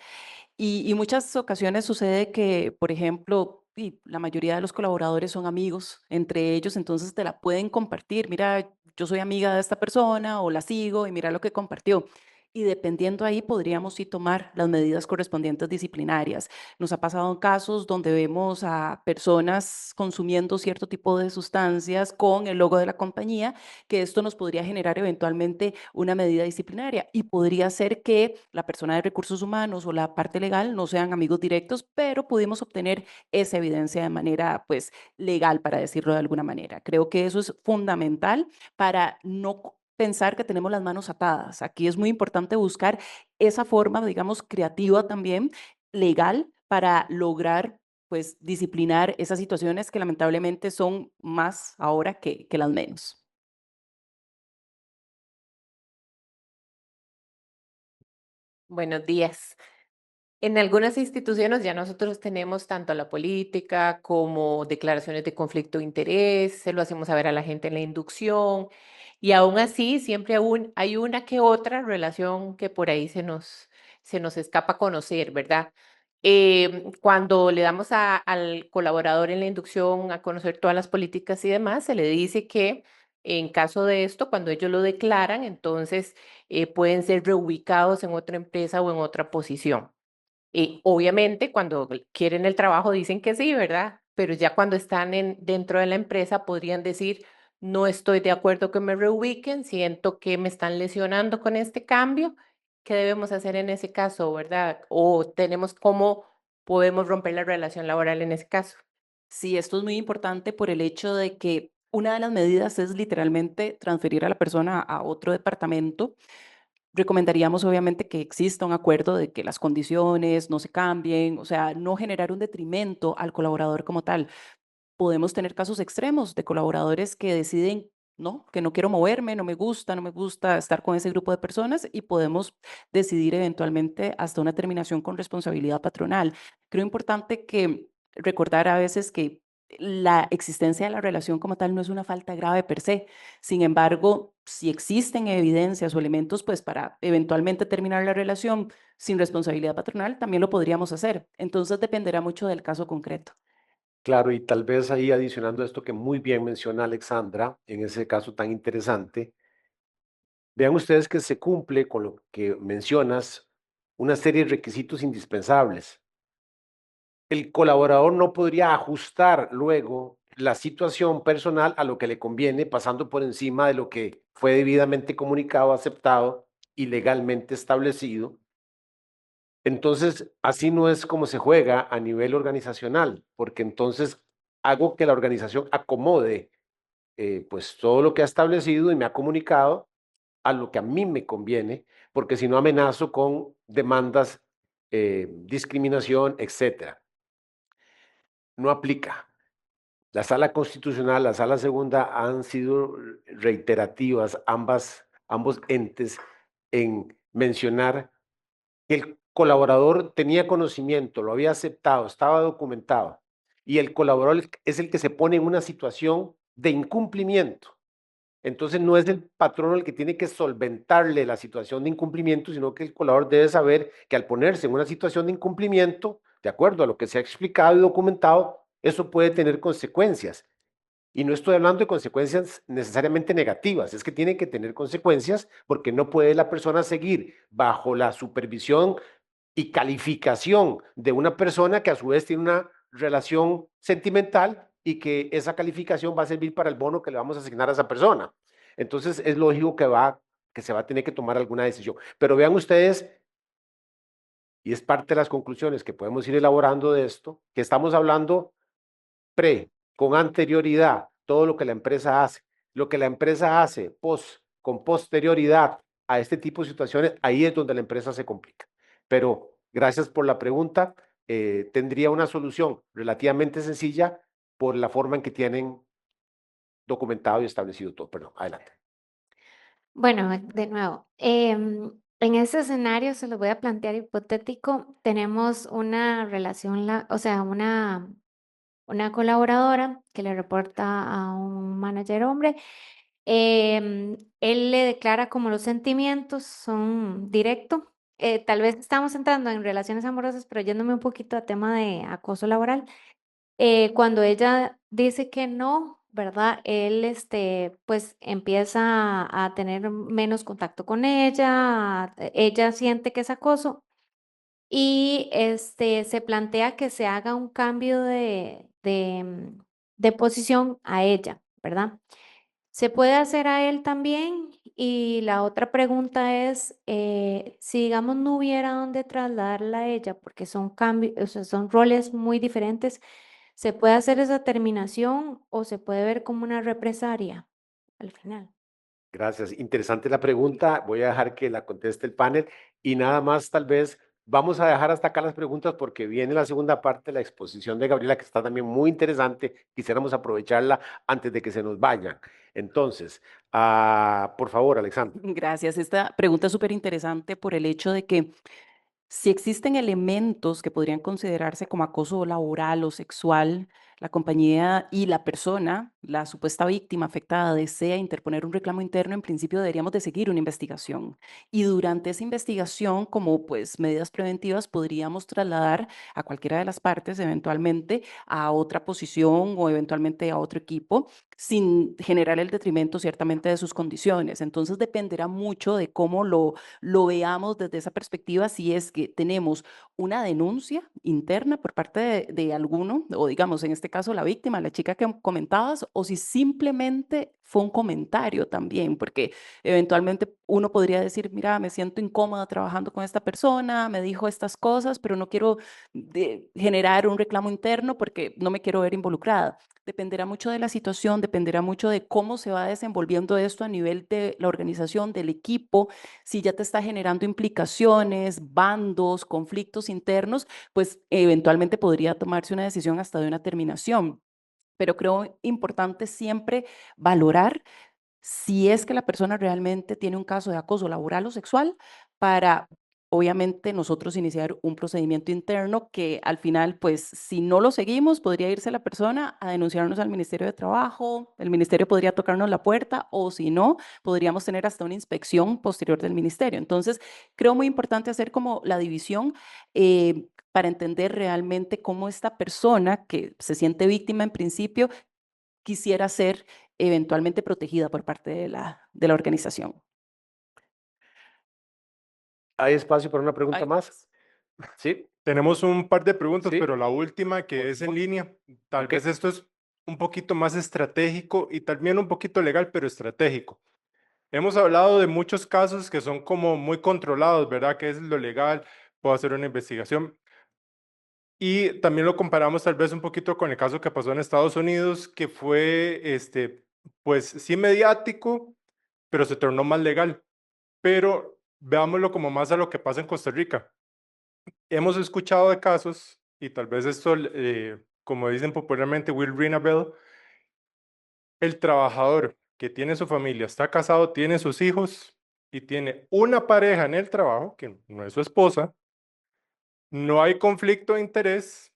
Y muchas ocasiones sucede que, por ejemplo, y la mayoría de los colaboradores son amigos entre ellos, entonces te la pueden compartir. Mira, yo soy amiga de esta persona o la sigo y mira lo que compartió. Y dependiendo ahí podríamos sí tomar las medidas correspondientes disciplinarias. Nos ha pasado en casos donde vemos a personas consumiendo cierto tipo de sustancias con el logo de la compañía, que esto nos podría generar eventualmente una medida disciplinaria y podría ser que la persona de recursos humanos o la parte legal no sean amigos directos, pero pudimos obtener esa evidencia de manera pues legal, para decirlo de alguna manera. Creo que eso es fundamental para no pensar que tenemos las manos atadas. Aquí es muy importante buscar esa forma, digamos, creativa también, legal, para lograr pues disciplinar esas situaciones que lamentablemente son más ahora que las menos. Buenos días. En algunas instituciones ya nosotros tenemos tanto la política como declaraciones de conflicto de interés, se lo hacemos saber a la gente en la inducción y aún así siempre hay una que otra relación que por ahí se nos escapa a conocer, ¿verdad? Cuando le damos al colaborador en la inducción a conocer todas las políticas y demás, se le dice que en caso de esto, cuando ellos lo declaran, entonces pueden ser reubicados en otra empresa o en otra posición. Obviamente, cuando quieren el trabajo dicen que sí, ¿verdad? Pero ya cuando están dentro de la empresa podrían decir, no estoy de acuerdo que me reubiquen, siento que me están lesionando con este cambio. ¿Qué debemos hacer en ese caso, verdad? O tenemos cómo podemos romper la relación laboral en ese caso. Sí, esto es muy importante por el hecho de que una de las medidas es literalmente transferir a la persona a otro departamento. Recomendaríamos obviamente que exista un acuerdo de que las condiciones no se cambien, o sea, no generar un detrimento al colaborador como tal. Podemos tener casos extremos de colaboradores que deciden, no, que no quiero moverme, no me gusta estar con ese grupo de personas y podemos decidir eventualmente hasta una terminación con responsabilidad patronal. Creo importante que recordar a veces que la existencia de la relación como tal no es una falta grave per se. Sin embargo, si existen evidencias o elementos, pues para eventualmente terminar la relación sin responsabilidad patronal, también lo podríamos hacer. Entonces dependerá mucho del caso concreto. Claro, y tal vez ahí adicionando esto que muy bien menciona Alexandra, en ese caso tan interesante, vean ustedes que se cumple con lo que mencionas una serie de requisitos indispensables. El colaborador no podría ajustar luego la situación personal a lo que le conviene, pasando por encima de lo que fue debidamente comunicado, aceptado y legalmente establecido. Entonces, así no es como se juega a nivel organizacional, porque entonces hago que la organización acomode pues todo lo que ha establecido y me ha comunicado a lo que a mí me conviene, porque si no amenazo con demandas, discriminación, etcétera. No aplica. La Sala Constitucional, la Sala Segunda han sido reiterativas, ambos entes, en mencionar que el colaborador tenía conocimiento, lo había aceptado, estaba documentado, y el colaborador es el que se pone en una situación de incumplimiento. Entonces no es el patrono el que tiene que solventarle la situación de incumplimiento, sino que el colaborador debe saber que al ponerse en una situación de incumplimiento, de acuerdo a lo que se ha explicado y documentado, eso puede tener consecuencias. Y no estoy hablando de consecuencias necesariamente negativas, es que tiene que tener consecuencias porque no puede la persona seguir bajo la supervisión y calificación de una persona que a su vez tiene una relación sentimental y que esa calificación va a servir para el bono que le vamos a asignar a esa persona. Entonces es lógico que se va a tener que tomar alguna decisión. Pero vean ustedes, y es parte de las conclusiones que podemos ir elaborando de esto, que estamos hablando con anterioridad, todo lo que la empresa hace. Lo que la empresa hace con posterioridad a este tipo de situaciones, ahí es donde la empresa se complica. Pero gracias por la pregunta. Tendría una solución relativamente sencilla por la forma en que tienen documentado y establecido todo. Perdón, adelante. Bueno, de nuevo, en este escenario se lo voy a plantear hipotético. Tenemos una relación, o sea, una colaboradora que le reporta a un manager hombre. Él le declara como los sentimientos son directo. Tal vez estamos entrando en relaciones amorosas, pero yéndome un poquito a tema de acoso laboral. Cuando ella dice que no, ¿verdad? Él, pues empieza a tener menos contacto con ella, ella siente que es acoso y se plantea que se haga un cambio de posición a ella, ¿verdad? ¿Se puede hacer a él también? Y la otra pregunta es, si digamos no hubiera dónde trasladarla a ella, porque son cambios, o sea, son roles muy diferentes, ¿se puede hacer esa terminación o se puede ver como una represalia al final? Gracias. Interesante la pregunta. Voy a dejar que la conteste el panel y nada más tal vez vamos a dejar hasta acá las preguntas porque viene la segunda parte de la exposición de Gabriela que está también muy interesante. Quisiéramos aprovecharla antes de que se nos vayan. Entonces, por favor, Alexandra. Gracias. Esta pregunta es súper interesante por el hecho de que si existen elementos que podrían considerarse como acoso laboral o sexual, la compañía y la persona, la supuesta víctima afectada, desea interponer un reclamo interno, en principio deberíamos de seguir una investigación. Y durante esa investigación, como pues medidas preventivas, podríamos trasladar a cualquiera de las partes eventualmente a otra posición o eventualmente a otro equipo sin generar el detrimento ciertamente de sus condiciones. Entonces dependerá mucho de cómo lo veamos desde esa perspectiva, si es que tenemos una denuncia interna por parte de alguno, o digamos, en este caso, la víctima, la chica que comentabas, o si simplemente fue un comentario también, porque eventualmente uno podría decir, mira, me siento incómoda trabajando con esta persona, me dijo estas cosas, pero no quiero generar un reclamo interno porque no me quiero ver involucrada. Dependerá mucho de la situación, dependerá mucho de cómo se va desenvolviendo esto a nivel de la organización, del equipo, si ya te está generando implicaciones, bandos, conflictos internos, pues eventualmente podría tomarse una decisión hasta de una terminación. Pero creo importante siempre valorar si es que la persona realmente tiene un caso de acoso laboral o sexual para obviamente nosotros iniciar un procedimiento interno que al final, pues si no lo seguimos, podría irse la persona a denunciarnos al Ministerio de Trabajo, el ministerio podría tocarnos la puerta o si no, podríamos tener hasta una inspección posterior del ministerio. Entonces, creo muy importante hacer como la división para entender realmente cómo esta persona que se siente víctima en principio quisiera ser eventualmente protegida por parte de la organización. ¿Hay espacio para una pregunta más? Sí, Tenemos un par de preguntas, Sí. pero la última que Por es en favor. línea, tal Ok. vez esto es un poquito más estratégico y también un poquito legal, pero estratégico. Hemos hablado de muchos casos que son como muy controlados, ¿verdad? Que es lo legal, puedo hacer una investigación. Y también lo comparamos tal vez un poquito con el caso que pasó en Estados Unidos, que fue, pues sí mediático, pero se tornó más legal. Pero veámoslo como más a lo que pasa en Costa Rica. Hemos escuchado de casos, y tal vez esto, como dicen popularmente, will ring a bell, el trabajador que tiene su familia, está casado, tiene sus hijos y tiene una pareja en el trabajo, que no es su esposa, no hay conflicto de interés,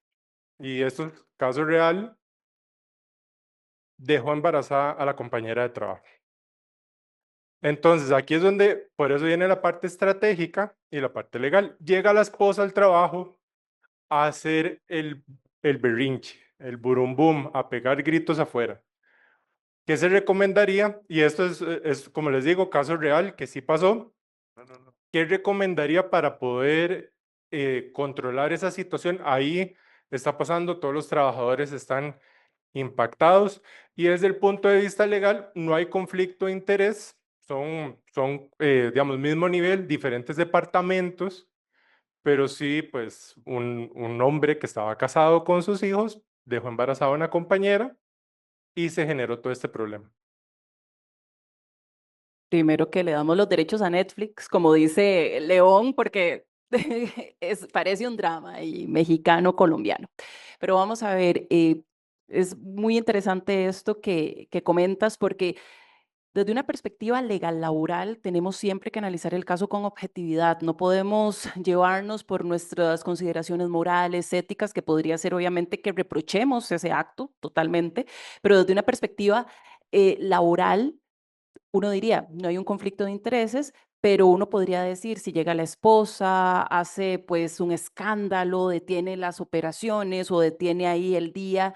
y esto es caso real, dejó embarazada a la compañera de trabajo. Entonces, aquí es donde, por eso viene la parte estratégica y la parte legal. Llega la esposa al trabajo a hacer el berrinche, el burumbum, a pegar gritos afuera. ¿Qué se recomendaría? Y esto es, como les digo, caso real que sí pasó. ¿Qué recomendaría para poder controlar esa situación? Ahí está pasando, todos los trabajadores están impactados y desde el punto de vista legal no hay conflicto de interés, son digamos, mismo nivel, diferentes departamentos, pero sí, pues un hombre que estaba casado con sus hijos dejó embarazada a una compañera y se generó todo este problema. Primero que le damos los derechos a Netflix, como dice León, porque parece un drama y mexicano-colombiano. Pero vamos a ver, es muy interesante esto que comentas porque desde una perspectiva legal laboral tenemos siempre que analizar el caso con objetividad. No podemos llevarnos por nuestras consideraciones morales, éticas, que podría ser obviamente que reprochemos ese acto totalmente, pero desde una perspectiva laboral uno diría, no hay un conflicto de intereses, pero uno podría decir, si llega la esposa, hace pues un escándalo, detiene las operaciones o detiene ahí el día,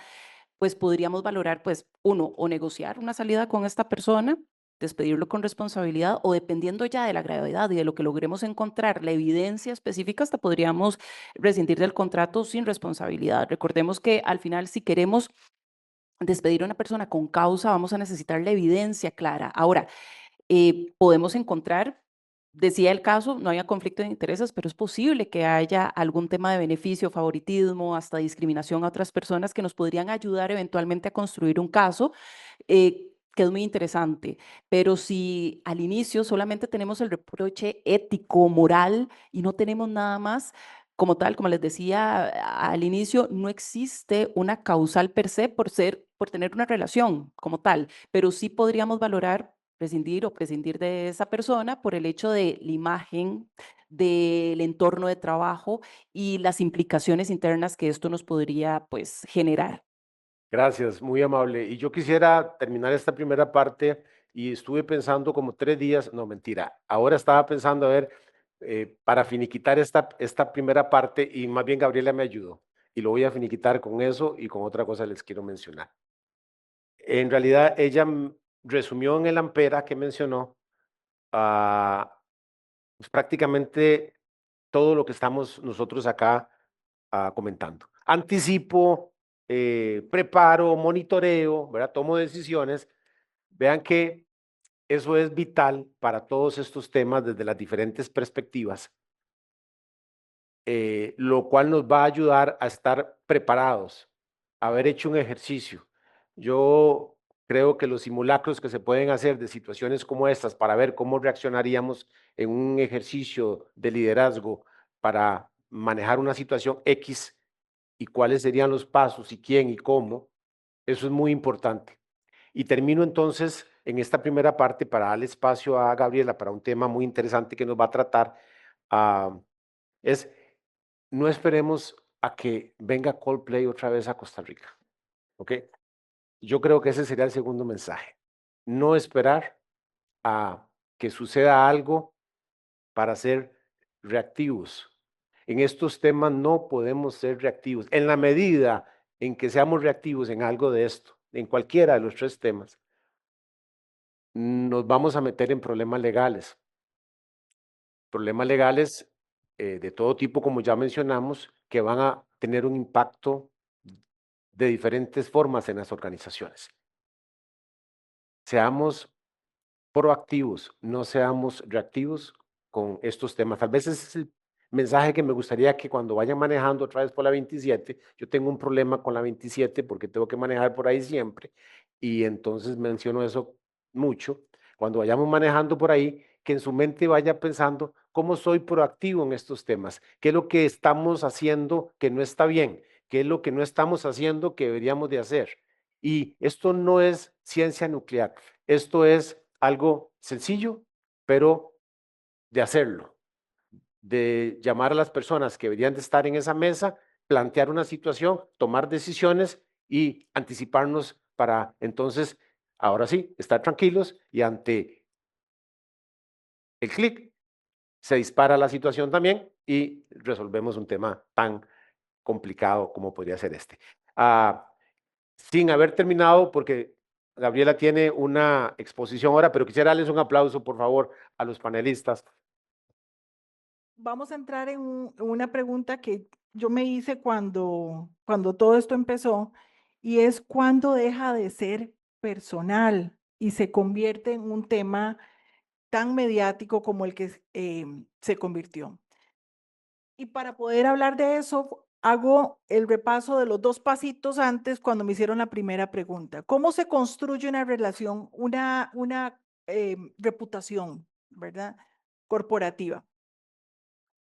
pues podríamos valorar, pues uno, o negociar una salida con esta persona, despedirlo con responsabilidad, o dependiendo ya de la gravedad y de lo que logremos encontrar, la evidencia específica, hasta podríamos rescindir del contrato sin responsabilidad. Recordemos que al final, si queremos despedir a una persona con causa, vamos a necesitar la evidencia clara. Ahora, podemos encontrar, decía el caso, no haya conflicto de intereses, pero es posible que haya algún tema de beneficio, favoritismo, hasta discriminación a otras personas que nos podrían ayudar eventualmente a construir un caso que es muy interesante. Pero si al inicio solamente tenemos el reproche ético, moral y no tenemos nada más, como tal, como les decía al inicio, no existe una causal per se por tener una relación como tal, pero sí podríamos valorar prescindir o prescindir de esa persona por el hecho de la imagen, del entorno de trabajo y las implicaciones internas que esto nos podría pues generar. Gracias, muy amable. Y yo quisiera terminar esta primera parte y estuve pensando como 3 días, no, mentira, ahora estaba pensando a ver, para finiquitar esta primera parte y más bien Gabriela me ayudó y lo voy a finiquitar con eso y con otra cosa les quiero mencionar. En realidad ella resumió en el Ampera que mencionó pues, prácticamente todo lo que estamos nosotros acá comentando. Anticipo, preparo, monitoreo, ¿verdad? Tomo decisiones. Vean que eso es vital para todos estos temas desde las diferentes perspectivas, lo cual nos va a ayudar a estar preparados, a haber hecho un ejercicio. Yo creo que los simulacros que se pueden hacer de situaciones como estas para ver cómo reaccionaríamos en un ejercicio de liderazgo para manejar una situación X y cuáles serían los pasos y quién y cómo, eso es muy importante. Y termino entonces en esta primera parte para darle espacio a Gabriela para un tema muy interesante que nos va a tratar es no esperemos a que venga Coldplay otra vez a Costa Rica, ¿ok? Yo creo que ese sería el segundo mensaje. No esperar a que suceda algo para ser reactivos. En estos temas no podemos ser reactivos. En la medida en que seamos reactivos en algo de esto, en cualquiera de los 3 temas, nos vamos a meter en problemas legales. Problemas legales de todo tipo, como ya mencionamos, que van a tener un impacto de diferentes formas en las organizaciones. Seamos proactivos, no seamos reactivos con estos temas. Tal vez ese es el mensaje que me gustaría que cuando vayan manejando otra vez por la 27, yo tengo un problema con la 27 porque tengo que manejar por ahí siempre y entonces menciono eso mucho. Cuando vayamos manejando por ahí, que en su mente vaya pensando cómo soy proactivo en estos temas, qué es lo que estamos haciendo que no está bien, qué es lo que no estamos haciendo que deberíamos de hacer. Y esto no es ciencia nuclear, esto es algo sencillo, pero de hacerlo, de llamar a las personas que deberían de estar en esa mesa, plantear una situación, tomar decisiones y anticiparnos para entonces, ahora sí, estar tranquilos y ante el clic se dispara la situación también y resolvemos un tema tan complicado como podría ser este. Sin haber terminado, porque Gabriela tiene una exposición ahora, pero quisiera darles un aplauso, por favor, a los panelistas. Vamos a entrar en una pregunta que yo me hice cuando todo esto empezó, y es cuándo deja de ser personal y se convierte en un tema tan mediático como el que se convirtió. Y para poder hablar de eso, hago el repaso de los 2 pasitos antes cuando me hicieron la primera pregunta. ¿Cómo se construye una relación, una reputación, verdad, corporativa?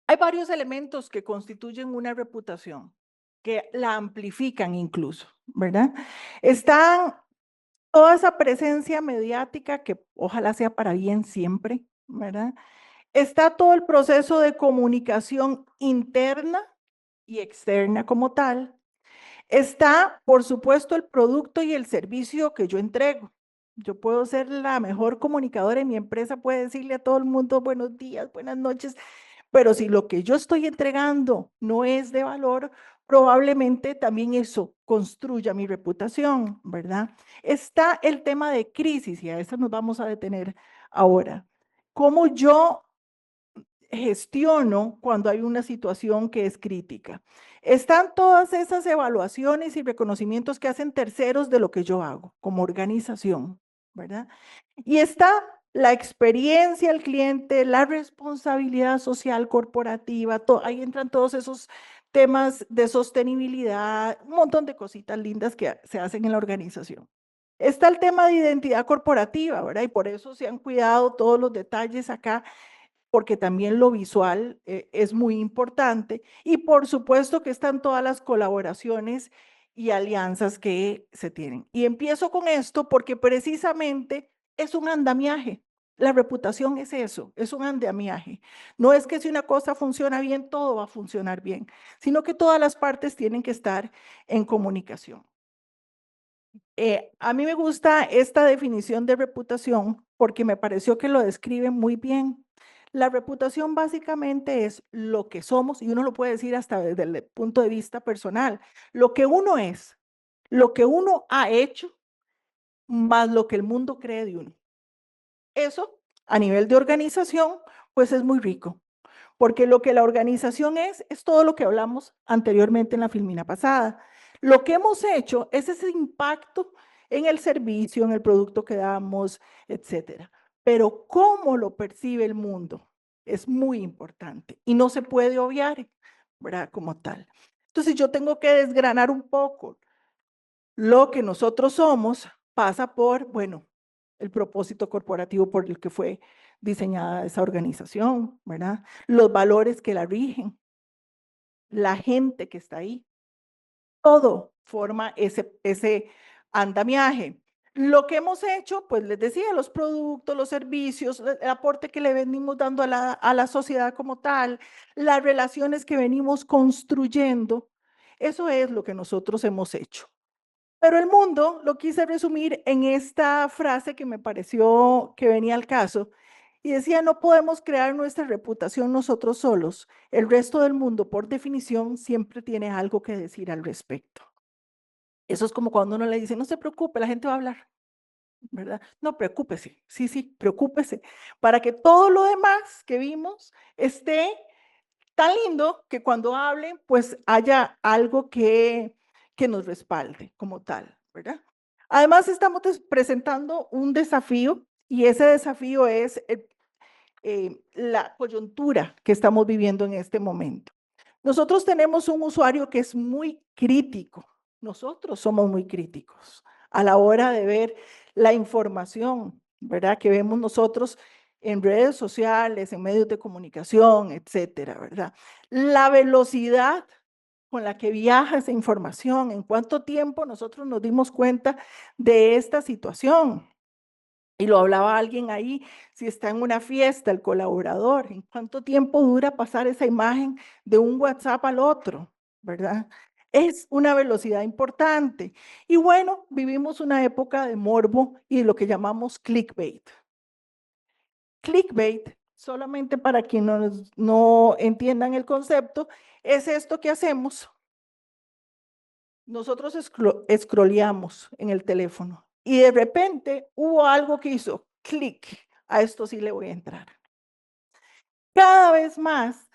Hay varios elementos que constituyen una reputación, que la amplifican incluso, ¿verdad? Están toda esa presencia mediática que ojalá sea para bien siempre, ¿verdad? Está todo el proceso de comunicación interna y externa como tal. Está, por supuesto, el producto y el servicio que yo entrego. Yo puedo ser la mejor comunicadora en mi empresa, puede decirle a todo el mundo buenos días, buenas noches, pero si lo que yo estoy entregando no es de valor, probablemente también eso construya mi reputación, ¿verdad? Está el tema de crisis y a eso nos vamos a detener ahora. ¿Cómo yo gestiono cuando hay una situación que es crítica? Están todas esas evaluaciones y reconocimientos que hacen terceros de lo que yo hago como organización, ¿verdad? Y está la experiencia del cliente, la responsabilidad social corporativa, ahí entran todos esos temas de sostenibilidad, un montón de cositas lindas que se hacen en la organización. Está el tema de identidad corporativa, ¿verdad? Y por eso se han cuidado todos los detalles acá, porque también lo visual es muy importante. Y por supuesto que están todas las colaboraciones y alianzas que se tienen. Y empiezo con esto porque precisamente es un andamiaje. La reputación es eso, es un andamiaje. No es que si una cosa funciona bien, todo va a funcionar bien, sino que todas las partes tienen que estar en comunicación. A mí me gusta esta definición de reputación porque me pareció que lo describe muy bien. La reputación básicamente es lo que somos, y uno lo puede decir hasta desde el punto de vista personal, lo que uno es, lo que uno ha hecho, más lo que el mundo cree de uno. Eso, a nivel de organización, pues es muy rico, porque lo que la organización es todo lo que hablamos anteriormente en la filmina pasada. Lo que hemos hecho es ese impacto en el servicio, en el producto que damos, etcétera. Pero cómo lo percibe el mundo es muy importante y no se puede obviar, ¿verdad? Como tal. Entonces yo tengo que desgranar un poco. Lo que nosotros somos pasa por, bueno, el propósito corporativo por el que fue diseñada esa organización, ¿verdad? Los valores que la rigen, la gente que está ahí, todo forma ese andamiaje. Lo que hemos hecho, pues les decía, los productos, los servicios, el aporte que le venimos dando a la sociedad como tal, las relaciones que venimos construyendo, eso es lo que nosotros hemos hecho. Pero el mundo lo quise resumir en esta frase que me pareció que venía al caso y decía, no podemos crear nuestra reputación nosotros solos. El resto del mundo, por definición, siempre tiene algo que decir al respecto. Eso es como cuando uno le dice, no se preocupe, la gente va a hablar, ¿verdad? No, preocúpese, sí, preocúpese, para que todo lo demás que vimos esté tan lindo que cuando hablen, pues haya algo que nos respalde como tal, ¿verdad? Además, estamos presentando un desafío y ese desafío es la coyuntura que estamos viviendo en este momento. Nosotros tenemos un usuario que es muy crítico. Nosotros somos muy críticos a la hora de ver la información, ¿verdad? Que vemos nosotros en redes sociales, en medios de comunicación, etcétera, ¿verdad? La velocidad con la que viaja esa información, en cuánto tiempo nosotros nos dimos cuenta de esta situación. Y lo hablaba alguien ahí, si está en una fiesta el colaborador, ¿en cuánto tiempo dura pasar esa imagen de un WhatsApp al otro? ¿Verdad? Es una velocidad importante. Y bueno, vivimos una época de morbo y lo que llamamos clickbait. Clickbait, solamente para quienes no entiendan el concepto, es esto que hacemos. Nosotros scrolleamos en el teléfono y de repente hubo algo que hizo clic, a esto sí le voy a entrar. Cada vez más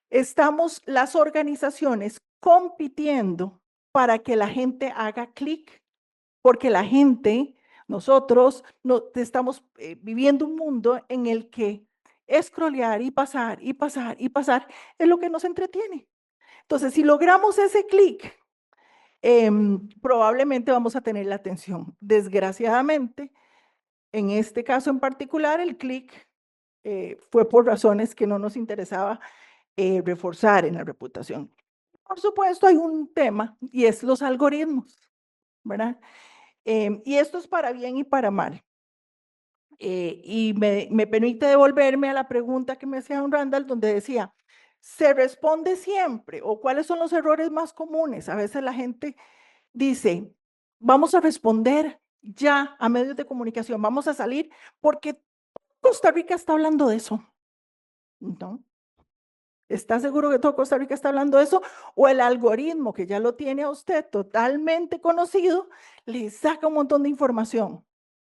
estamos las organizaciones compitiendo para que la gente haga clic, porque la gente, nosotros estamos viviendo un mundo en el que scrollear y pasar y pasar y pasar es lo que nos entretiene. Entonces, si logramos ese clic, probablemente vamos a tener la atención. Desgraciadamente, en este caso en particular, el clic fue por razones que no nos interesaba reforzar en la reputación. Por supuesto, hay un tema y es los algoritmos, ¿verdad? Y esto es para bien y para mal. Y me permite devolverme a la pregunta que me hacía don Randall, donde decía, ¿se responde siempre? ¿O cuáles son los errores más comunes? A veces la gente dice, vamos a responder ya a medios de comunicación, vamos a salir porque Costa Rica está hablando de eso, ¿no? ¿Está seguro que todo Costa Rica está hablando de eso? O el algoritmo, que ya lo tiene a usted totalmente conocido, le saca un montón de información.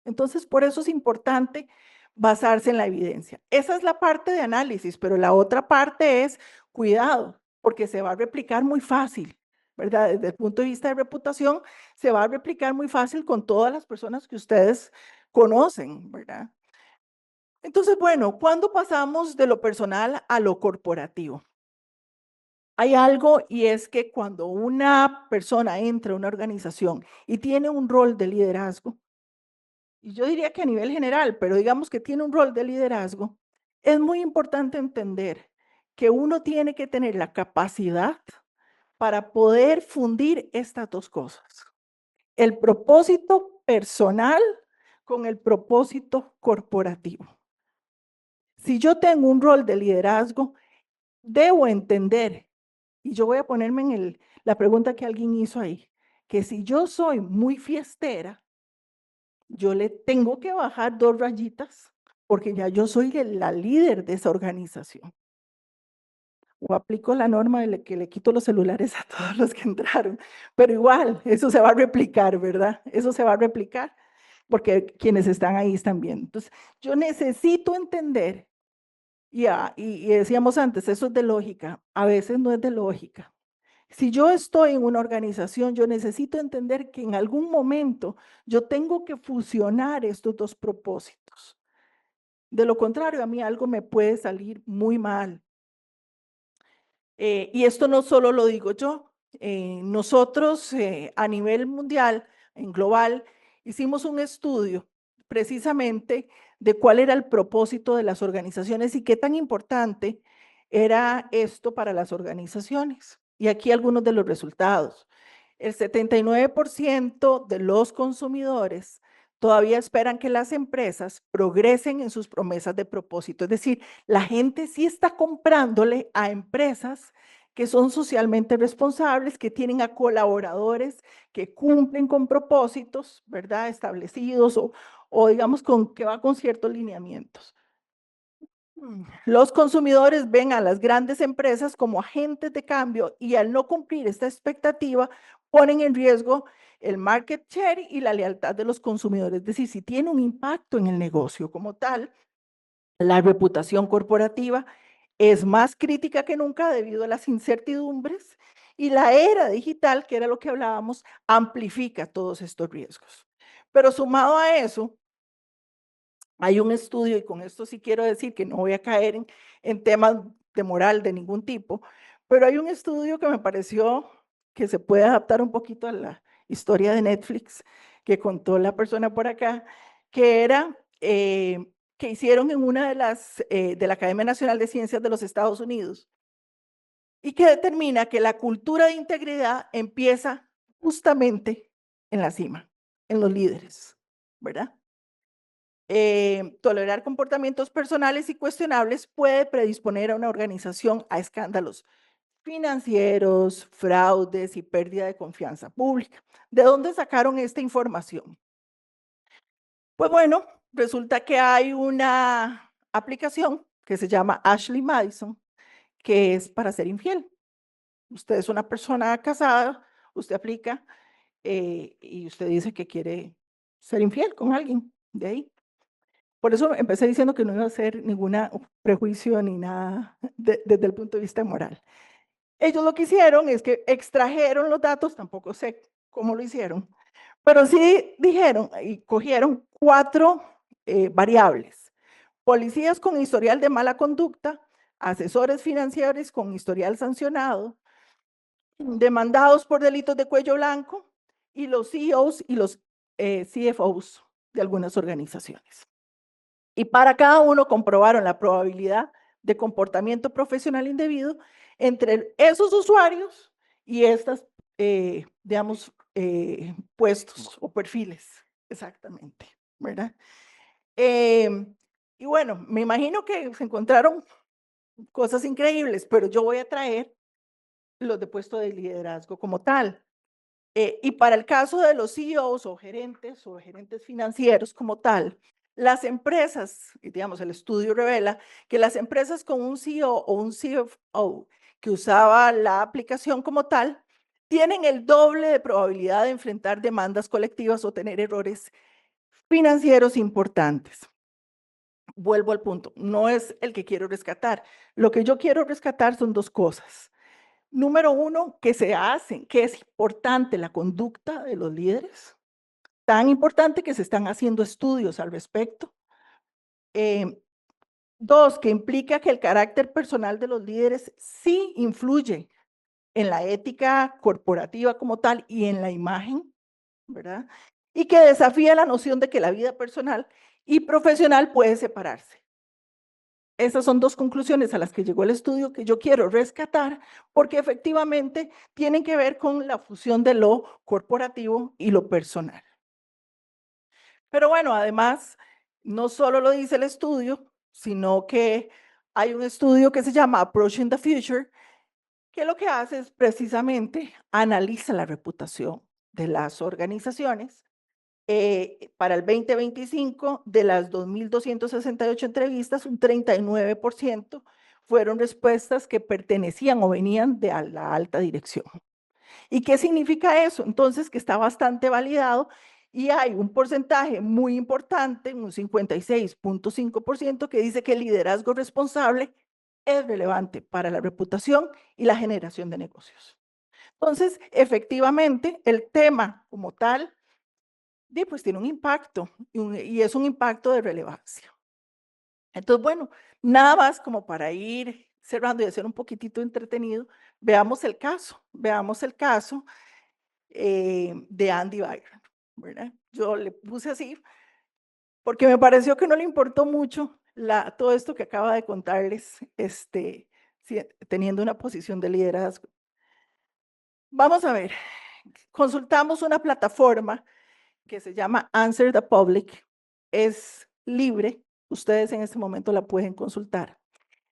Entonces, por eso es importante basarse en la evidencia. Esa es la parte de análisis, pero la otra parte es cuidado, porque se va a replicar muy fácil, ¿verdad? Desde el punto de vista de reputación, se va a replicar muy fácil con todas las personas que ustedes conocen, ¿verdad? Entonces, bueno, ¿cuándo pasamos de lo personal a lo corporativo? Hay algo y es que cuando una persona entra a una organización y tiene un rol de liderazgo, y yo diría que a nivel general, pero digamos que tiene un rol de liderazgo, es muy importante entender que uno tiene que tener la capacidad para poder fundir estas dos cosas. El propósito personal con el propósito corporativo. Si yo tengo un rol de liderazgo, debo entender, y yo voy a ponerme en la pregunta que alguien hizo ahí, que si yo soy muy fiestera, yo le tengo que bajar 2 rayitas porque ya yo soy la líder de esa organización. O aplico la norma de que le quito los celulares a todos los que entraron, pero igual, eso se va a replicar, ¿verdad? Eso se va a replicar porque quienes están ahí están viendo. Entonces, yo necesito entender, y decíamos antes, eso es de lógica, a veces no es de lógica. Si yo estoy en una organización, yo necesito entender que en algún momento yo tengo que fusionar estos dos propósitos. De lo contrario, a mí algo me puede salir muy mal. Y esto no solo lo digo yo. Nosotros a nivel mundial, en global, hicimos un estudio precisamente de cuál era el propósito de las organizaciones y qué tan importante era esto para las organizaciones. Y aquí algunos de los resultados. El 79% de los consumidores todavía esperan que las empresas progresen en sus promesas de propósito. Es decir, la gente sí está comprándole a empresas que son socialmente responsables, que tienen a colaboradores que cumplen con propósitos, ¿verdad? Establecidos o digamos que va con ciertos lineamientos. Los consumidores ven a las grandes empresas como agentes de cambio y al no cumplir esta expectativa ponen en riesgo el market share y la lealtad de los consumidores. Es decir, si tiene un impacto en el negocio como tal, la reputación corporativa es más crítica que nunca debido a las incertidumbres y la era digital, que era lo que hablábamos, amplifica todos estos riesgos. Pero sumado a eso, hay un estudio, y con esto sí quiero decir que no voy a caer en temas de moral de ningún tipo, pero hay un estudio que me pareció que se puede adaptar un poquito a la historia de Netflix que contó la persona por acá, que era que hicieron en una de las de la Academia Nacional de Ciencias de los Estados Unidos y que determina que la cultura de integridad empieza justamente en la cima, en los líderes, ¿verdad? Tolerar comportamientos personales y cuestionables puede predisponer a una organización a escándalos financieros, fraudes y pérdida de confianza pública. ¿De dónde sacaron esta información? Pues bueno, resulta que hay una aplicación que se llama Ashley Madison, que es para ser infiel. Usted es una persona casada, usted aplica y usted dice que quiere ser infiel con alguien de ahí. Por eso empecé diciendo que no iba a hacer ningún prejuicio ni nada desde el punto de vista moral. Ellos lo que hicieron es que extrajeron los datos, tampoco sé cómo lo hicieron, pero sí dijeron y cogieron 4 variables. Policías con historial de mala conducta, asesores financieros con historial sancionado, demandados por delitos de cuello blanco y los CEOs y los CFOs de algunas organizaciones. Y para cada uno comprobaron la probabilidad de comportamiento profesional indebido entre esos usuarios y estas, digamos, puestos o perfiles, exactamente, ¿verdad? Y bueno, me imagino que se encontraron cosas increíbles, pero yo voy a traer los de puesto de liderazgo como tal. Y para el caso de los CEOs o gerentes financieros como tal, las empresas, y digamos, el estudio revela que las empresas con un CEO o un CFO que usaba la aplicación como tal, tienen el doble de probabilidad de enfrentar demandas colectivas o tener errores financieros importantes. Vuelvo al punto, no es el que quiero rescatar. Lo que yo quiero rescatar son 2 cosas. Número 1, que se hacen, que es importante la conducta de los líderes, tan importante que se están haciendo estudios al respecto. 2, que implica que el carácter personal de los líderes sí influye en la ética corporativa como tal y en la imagen, ¿verdad? Y que desafía la noción de que la vida personal y profesional puede separarse. Esas son 2 conclusiones a las que llegó el estudio que yo quiero rescatar, porque efectivamente tienen que ver con la fusión de lo corporativo y lo personal. Pero bueno, además, no solo lo dice el estudio, sino que hay un estudio que se llama Approaching the Future, que lo que hace es precisamente analiza la reputación de las organizaciones. Para el 2025, de las 2.268 entrevistas, un 39% fueron respuestas que pertenecían o venían de la alta dirección. ¿Y qué significa eso? Entonces, que está bastante validado y hay un porcentaje muy importante, un 56.5%, que dice que el liderazgo responsable es relevante para la reputación y la generación de negocios. Entonces, efectivamente, el tema como tal, pues tiene un impacto y es un impacto de relevancia. Entonces, bueno, nada más como para ir cerrando y hacer un poquitito entretenido, veamos el caso de Andy Byron, ¿verdad? Yo le puse así porque me pareció que no le importó mucho todo esto que acaba de contarles, teniendo una posición de liderazgo. Vamos a ver, consultamos una plataforma que se llama Answer the Public. Es libre, ustedes en este momento la pueden consultar.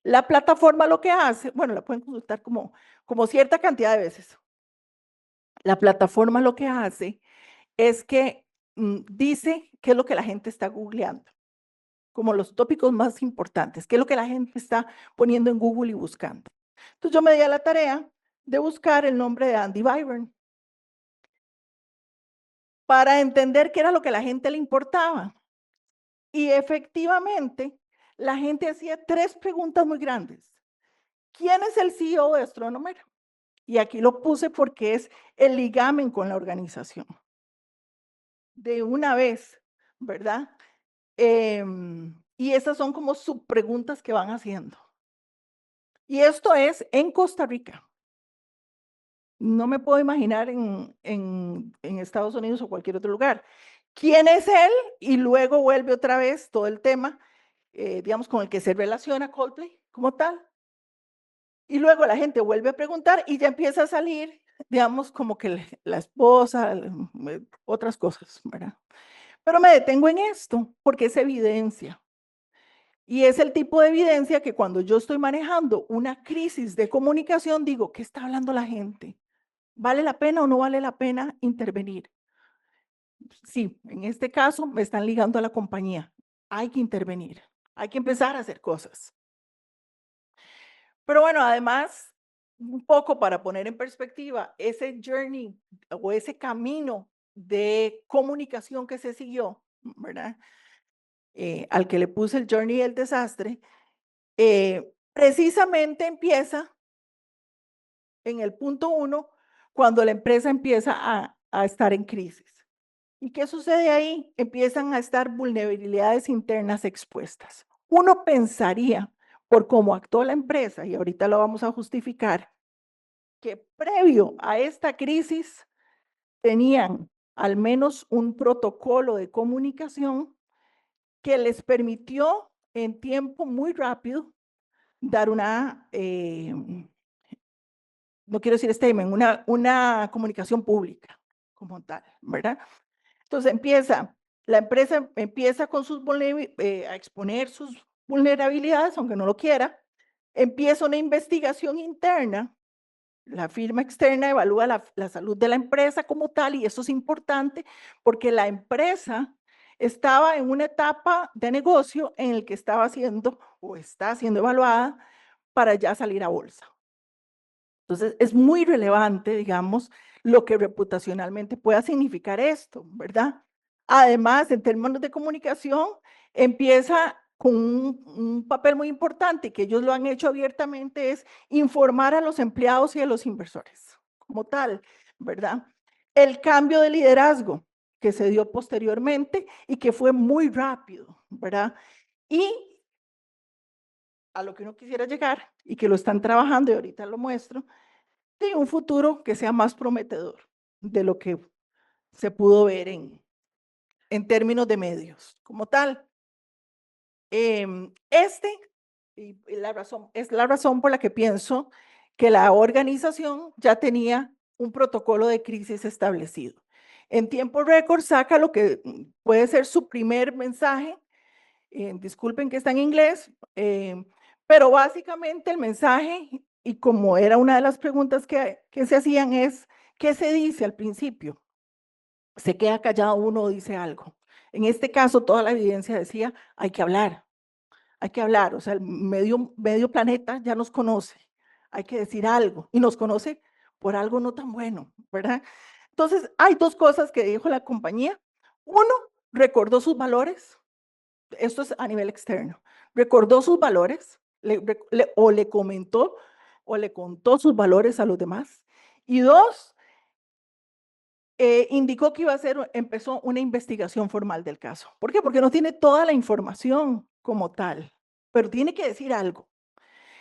La plataforma lo que hace, bueno, la pueden consultar como cierta cantidad de veces. La plataforma lo que hace es que dice qué es lo que la gente está googleando, como los tópicos más importantes, qué es lo que la gente está poniendo en Google y buscando. Entonces yo me di a la tarea de buscar el nombre de Andy Byron para entender qué era lo que a la gente le importaba. Y efectivamente, la gente hacía 3 preguntas muy grandes. ¿Quién es el CEO de Astronomer? Y aquí lo puse porque es el ligamen con la organización. De una vez, ¿verdad? Y esas son como subpreguntas que van haciendo. Y esto es en Costa Rica. No me puedo imaginar en Estados Unidos o cualquier otro lugar. ¿Quién es él? Y luego vuelve otra vez todo el tema, digamos, con el que se relaciona Coldplay como tal. Y luego la gente vuelve a preguntar y ya empieza a salir, digamos, como que la esposa, otras cosas, ¿verdad? Pero me detengo en esto porque es evidencia. Y es el tipo de evidencia que cuando yo estoy manejando una crisis de comunicación, digo, ¿qué está hablando la gente? ¿Vale la pena o no vale la pena intervenir? Sí, en este caso me están ligando a la compañía. Hay que intervenir, hay que empezar a hacer cosas. Pero bueno, además, un poco para poner en perspectiva ese journey o ese camino de comunicación que se siguió, ¿verdad? Al que le puse el journey del desastre, precisamente empieza en el punto 1 cuando la empresa empieza a estar en crisis. ¿Y qué sucede ahí? Empiezan a estar vulnerabilidades internas expuestas. Uno pensaría, por cómo actuó la empresa, y ahorita lo vamos a justificar, que previo a esta crisis tenían al menos un protocolo de comunicación que les permitió en tiempo muy rápido dar una, no quiero decir statement, una comunicación pública como tal, ¿verdad? Entonces la empresa empieza con a exponer sus vulnerabilidades, aunque no lo quiera, empieza una investigación interna, la firma externa evalúa la salud de la empresa como tal, y eso es importante porque la empresa estaba en una etapa de negocio en el que estaba siendo o está siendo evaluada para ya salir a bolsa. Entonces, es muy relevante, digamos, lo que reputacionalmente pueda significar esto, ¿verdad? Además, en términos de comunicación, empieza con un papel muy importante que ellos lo han hecho abiertamente, es informar a los empleados y a los inversores, como tal, ¿verdad? El cambio de liderazgo que se dio posteriormente y que fue muy rápido, ¿verdad? Y a lo que uno quisiera llegar y que lo están trabajando y ahorita lo muestro, de un futuro que sea más prometedor de lo que se pudo ver en términos de medios como tal. Es la razón por la que pienso que la organización ya tenía un protocolo de crisis establecido. En tiempo récord saca lo que puede ser su primer mensaje. Disculpen que está en inglés, pero básicamente el mensaje, y como era una de las preguntas que se hacían, es, ¿qué se dice al principio? ¿Se queda callado uno o dice algo? En este caso, toda la evidencia decía, hay que hablar, o sea, el medio planeta ya nos conoce, hay que decir algo, y nos conoce por algo no tan bueno, ¿verdad? Entonces, hay 2 cosas que dijo la compañía. Uno, recordó sus valores. Esto es a nivel externo. Recordó sus valores, o le comentó o le contó sus valores a los demás. Y 2, indicó que empezó una investigación formal del caso. ¿Por qué? Porque no tiene toda la información como tal, pero tiene que decir algo.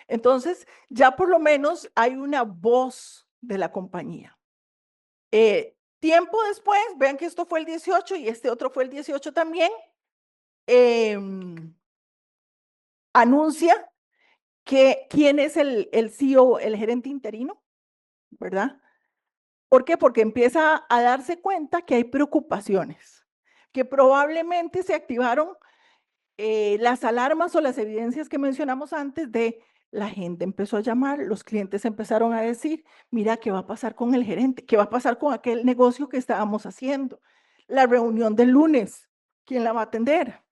Entonces, ya por lo menos hay una voz de la compañía. Tiempo después, vean que esto fue el 18 y este otro fue el 18 también, anuncia que quién es el CEO, el gerente interino, ¿verdad? ¿Por qué? Porque empieza a darse cuenta que hay preocupaciones que probablemente se activaron las alarmas o las evidencias que mencionamos antes de la gente empezó a llamar, los clientes empezaron a decir, mira, ¿qué va a pasar con el gerente? ¿Qué va a pasar con aquel negocio que estábamos haciendo? La reunión del lunes, ¿quién la va a atender?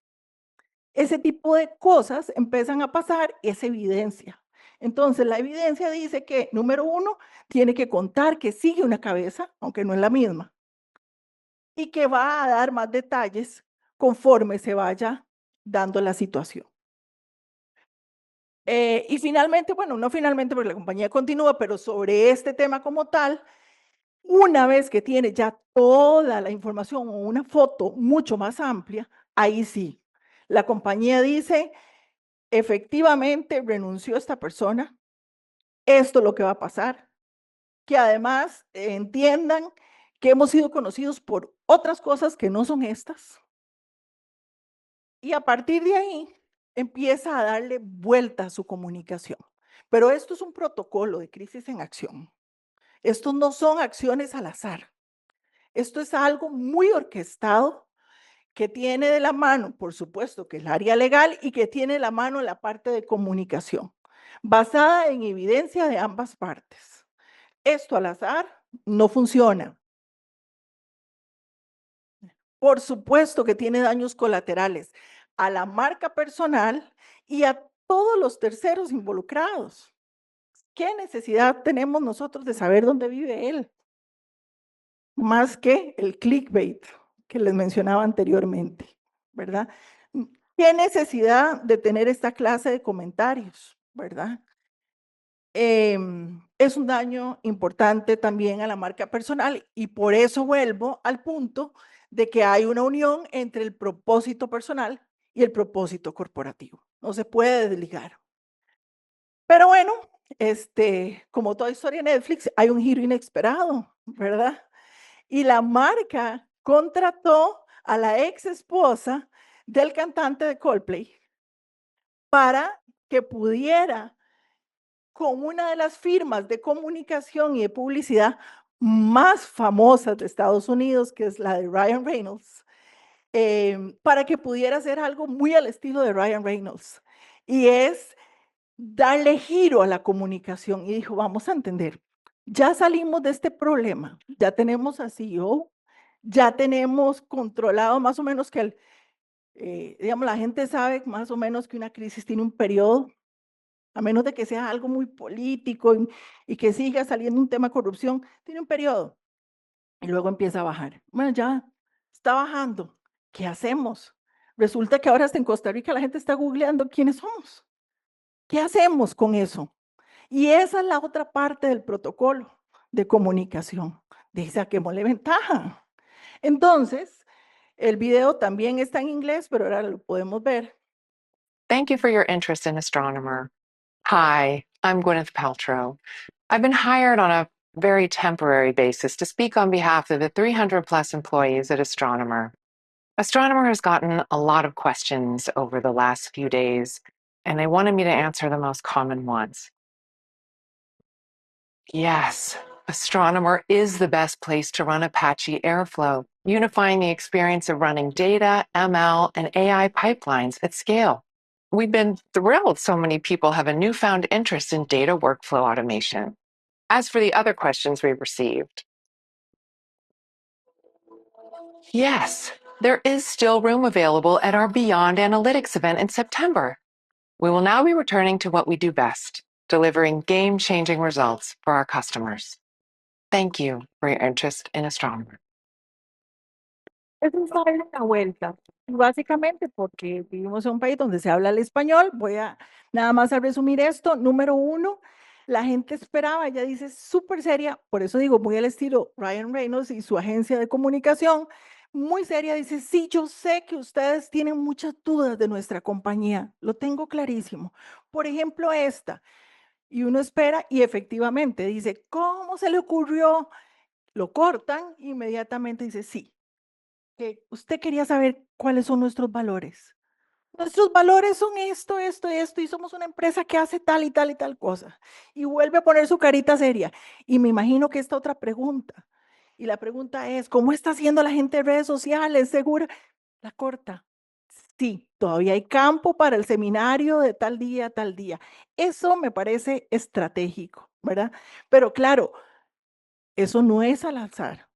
Ese tipo de cosas empiezan a pasar, es evidencia. Entonces, la evidencia dice que, número uno, tiene que contar que sigue una cabeza, aunque no es la misma, y que va a dar más detalles conforme se vaya dando la situación. Y finalmente, bueno, no finalmente porque la compañía continúa, pero sobre este tema como tal, una vez que tiene ya toda la información o una foto mucho más amplia, ahí sí, la compañía dice, efectivamente renunció esta persona, esto es lo que va a pasar, que además entiendan que hemos sido conocidos por otras cosas que no son estas. Y a partir de ahí empieza a darle vuelta a su comunicación. Pero esto es un protocolo de crisis en acción. Estos no son acciones al azar. Esto es algo muy orquestado que tiene de la mano, por supuesto, que el área legal y que tiene de la mano la parte de comunicación, basada en evidencia de ambas partes. Esto al azar no funciona. Por supuesto que tiene daños colaterales a la marca personal y a todos los terceros involucrados. ¿Qué necesidad tenemos nosotros de saber dónde vive él? Más que el clickbait que les mencionaba anteriormente, ¿verdad? ¿Qué necesidad de tener esta clase de comentarios, verdad? Es un daño importante también a la marca personal y por eso vuelvo al punto de que hay una unión entre el propósito personal y el propósito corporativo. No se puede desligar. Pero bueno, como toda historia de Netflix, hay un giro inesperado, ¿verdad? Y la marca contrató a la ex esposa del cantante de Coldplay para que pudiera, con una de las firmas de comunicación y de publicidad más famosas de Estados Unidos, que es la de Ryan Reynolds, para que pudiera hacer algo muy al estilo de Ryan Reynolds. Y es darle giro a la comunicación. Y dijo, vamos a entender, ya salimos de este problema, ya tenemos a CEO, ya tenemos controlado más o menos que digamos, la gente sabe más o menos que una crisis tiene un periodo, a menos de que sea algo muy político y que siga saliendo un tema de corrupción, tiene un periodo y luego empieza a bajar. Bueno, ya está bajando. ¿Qué hacemos? Resulta que ahora hasta en Costa Rica la gente está googleando quiénes somos. ¿Qué hacemos con eso? Y esa es la otra parte del protocolo de comunicación. De saquémosle ventaja. Entonces, el video también está en inglés, pero ahora lo podemos ver. Thank you for your interest in Astronomer. Hi, I'm Gwyneth Paltrow. I've been hired on a very temporary basis to speak on behalf of the 300 plus employees at Astronomer. Astronomer has gotten a lot of questions over the last few days, and they wanted me to answer the most common ones. Yes, Astronomer is the best place to run Apache Airflow, unifying the experience of running data, ML, and AI pipelines at scale. We've been thrilled so many people have a newfound interest in data workflow automation. As for the other questions we've received, yes, there is still room available at our Beyond Analytics event in September. We will now be returning to what we do best, delivering game-changing results for our customers. Thank you for your interest in Astronomer. Es darle una vuelta. Básicamente porque vivimos en un país donde se habla el español. Voy a nada más a resumir esto. Número uno, la gente esperaba, ella dice súper seria, por eso digo muy al estilo Ryan Reynolds y su agencia de comunicación, muy seria, dice, sí, yo sé que ustedes tienen muchas dudas de nuestra compañía, lo tengo clarísimo. Por ejemplo, esta, y uno espera y efectivamente dice, ¿cómo se le ocurrió? Lo cortan, inmediatamente dice, sí, que usted quería saber cuáles son nuestros valores. Nuestros valores son esto, esto, esto, y somos una empresa que hace tal y tal y tal cosa. Y vuelve a poner su carita seria. Y me imagino que esta otra pregunta, Y la pregunta es, ¿cómo está haciendo la gente en redes sociales? ¿Segura? La corta. Sí, todavía hay campo para el seminario de tal día a tal día. Eso me parece estratégico, ¿verdad? Pero claro, eso no es al azar.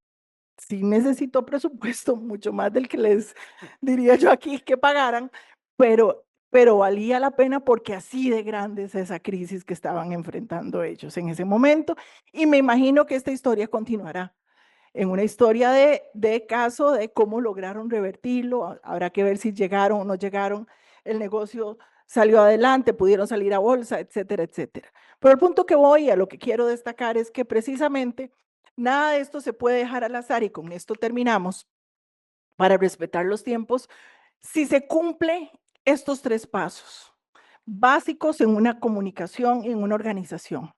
Sí necesito presupuesto, mucho más del que les diría yo aquí que pagaran, pero valía la pena porque así de grande es esa crisis que estaban enfrentando ellos en ese momento. Y me imagino que esta historia continuará en una historia de caso de cómo lograron revertirlo. Habrá que ver si llegaron o no llegaron, el negocio salió adelante, pudieron salir a bolsa, etcétera, etcétera. Pero el punto que voy, a lo que quiero destacar es que precisamente nada de esto se puede dejar al azar, y con esto terminamos, para respetar los tiempos, si se cumple estos 3 pasos básicos en una comunicación, en una organización.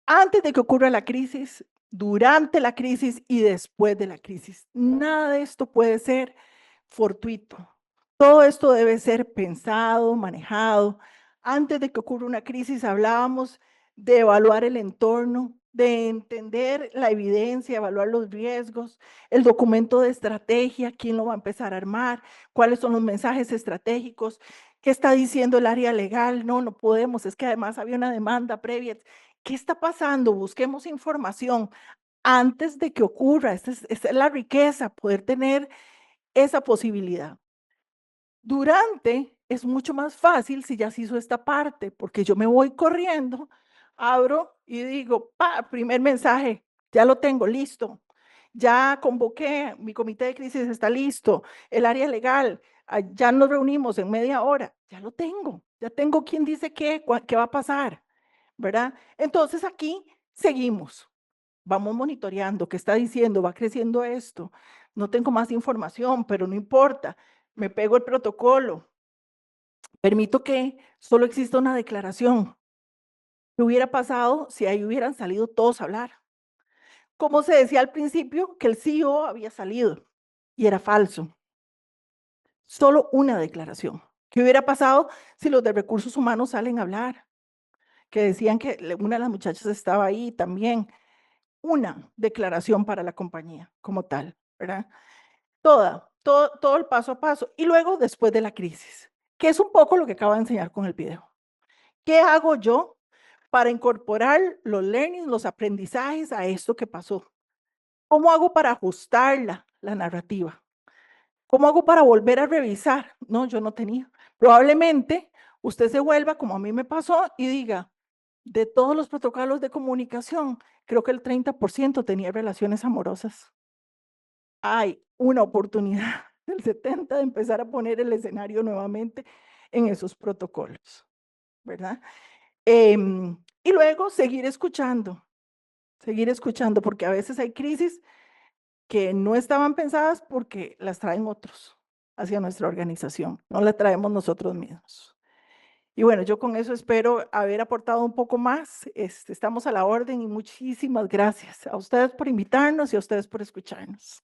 Antes de que ocurra la crisis, durante la crisis y después de la crisis. Nada de esto puede ser fortuito. Todo esto debe ser pensado, manejado. Antes de que ocurra una crisis, hablábamos de evaluar el entorno, de entender la evidencia, evaluar los riesgos, el documento de estrategia, quién lo va a empezar a armar, cuáles son los mensajes estratégicos, qué está diciendo el área legal. No, no podemos, es que además había una demanda previa. ¿Qué está pasando? Busquemos información antes de que ocurra. Esta es la riqueza, poder tener esa posibilidad. Durante es mucho más fácil si ya se hizo esta parte, porque yo me voy corriendo, abro y digo, primer mensaje, ya lo tengo listo. Ya convoqué, mi comité de crisis está listo, el área legal, ya nos reunimos en media hora, ya lo tengo, ya tengo quién dice qué va a pasar, ¿verdad? Entonces aquí seguimos, vamos monitoreando, ¿qué está diciendo? Va creciendo esto, no tengo más información, pero no importa, me pego el protocolo, permito que solo exista una declaración. ¿Qué hubiera pasado si ahí hubieran salido todos a hablar? Como se decía al principio, que el CEO había salido y era falso. Solo una declaración. ¿Qué hubiera pasado si los de recursos humanos salen a hablar? Que decían que una de las muchachas estaba ahí también. Una declaración para la compañía como tal, ¿verdad? Todo el paso a paso. Y luego, después de la crisis, que es un poco lo que acabo de enseñar con el video. ¿Qué hago yo para incorporar los learnings, los aprendizajes a esto que pasó? ¿Cómo hago para ajustar la narrativa? ¿Cómo hago para volver a revisar? No, yo no tenía. Probablemente usted se vuelva, como a mí me pasó, y diga, de todos los protocolos de comunicación, creo que el 30% tenía relaciones amorosas. Hay una oportunidad del 70% de empezar a poner el escenario nuevamente en esos protocolos, ¿verdad? Y luego seguir escuchando, porque a veces hay crisis que no estaban pensadas porque las traen otros hacia nuestra organización, no la traemos nosotros mismos. Y bueno, yo con eso espero haber aportado un poco más. Estamos a la orden y muchísimas gracias a ustedes por invitarnos y a ustedes por escucharnos.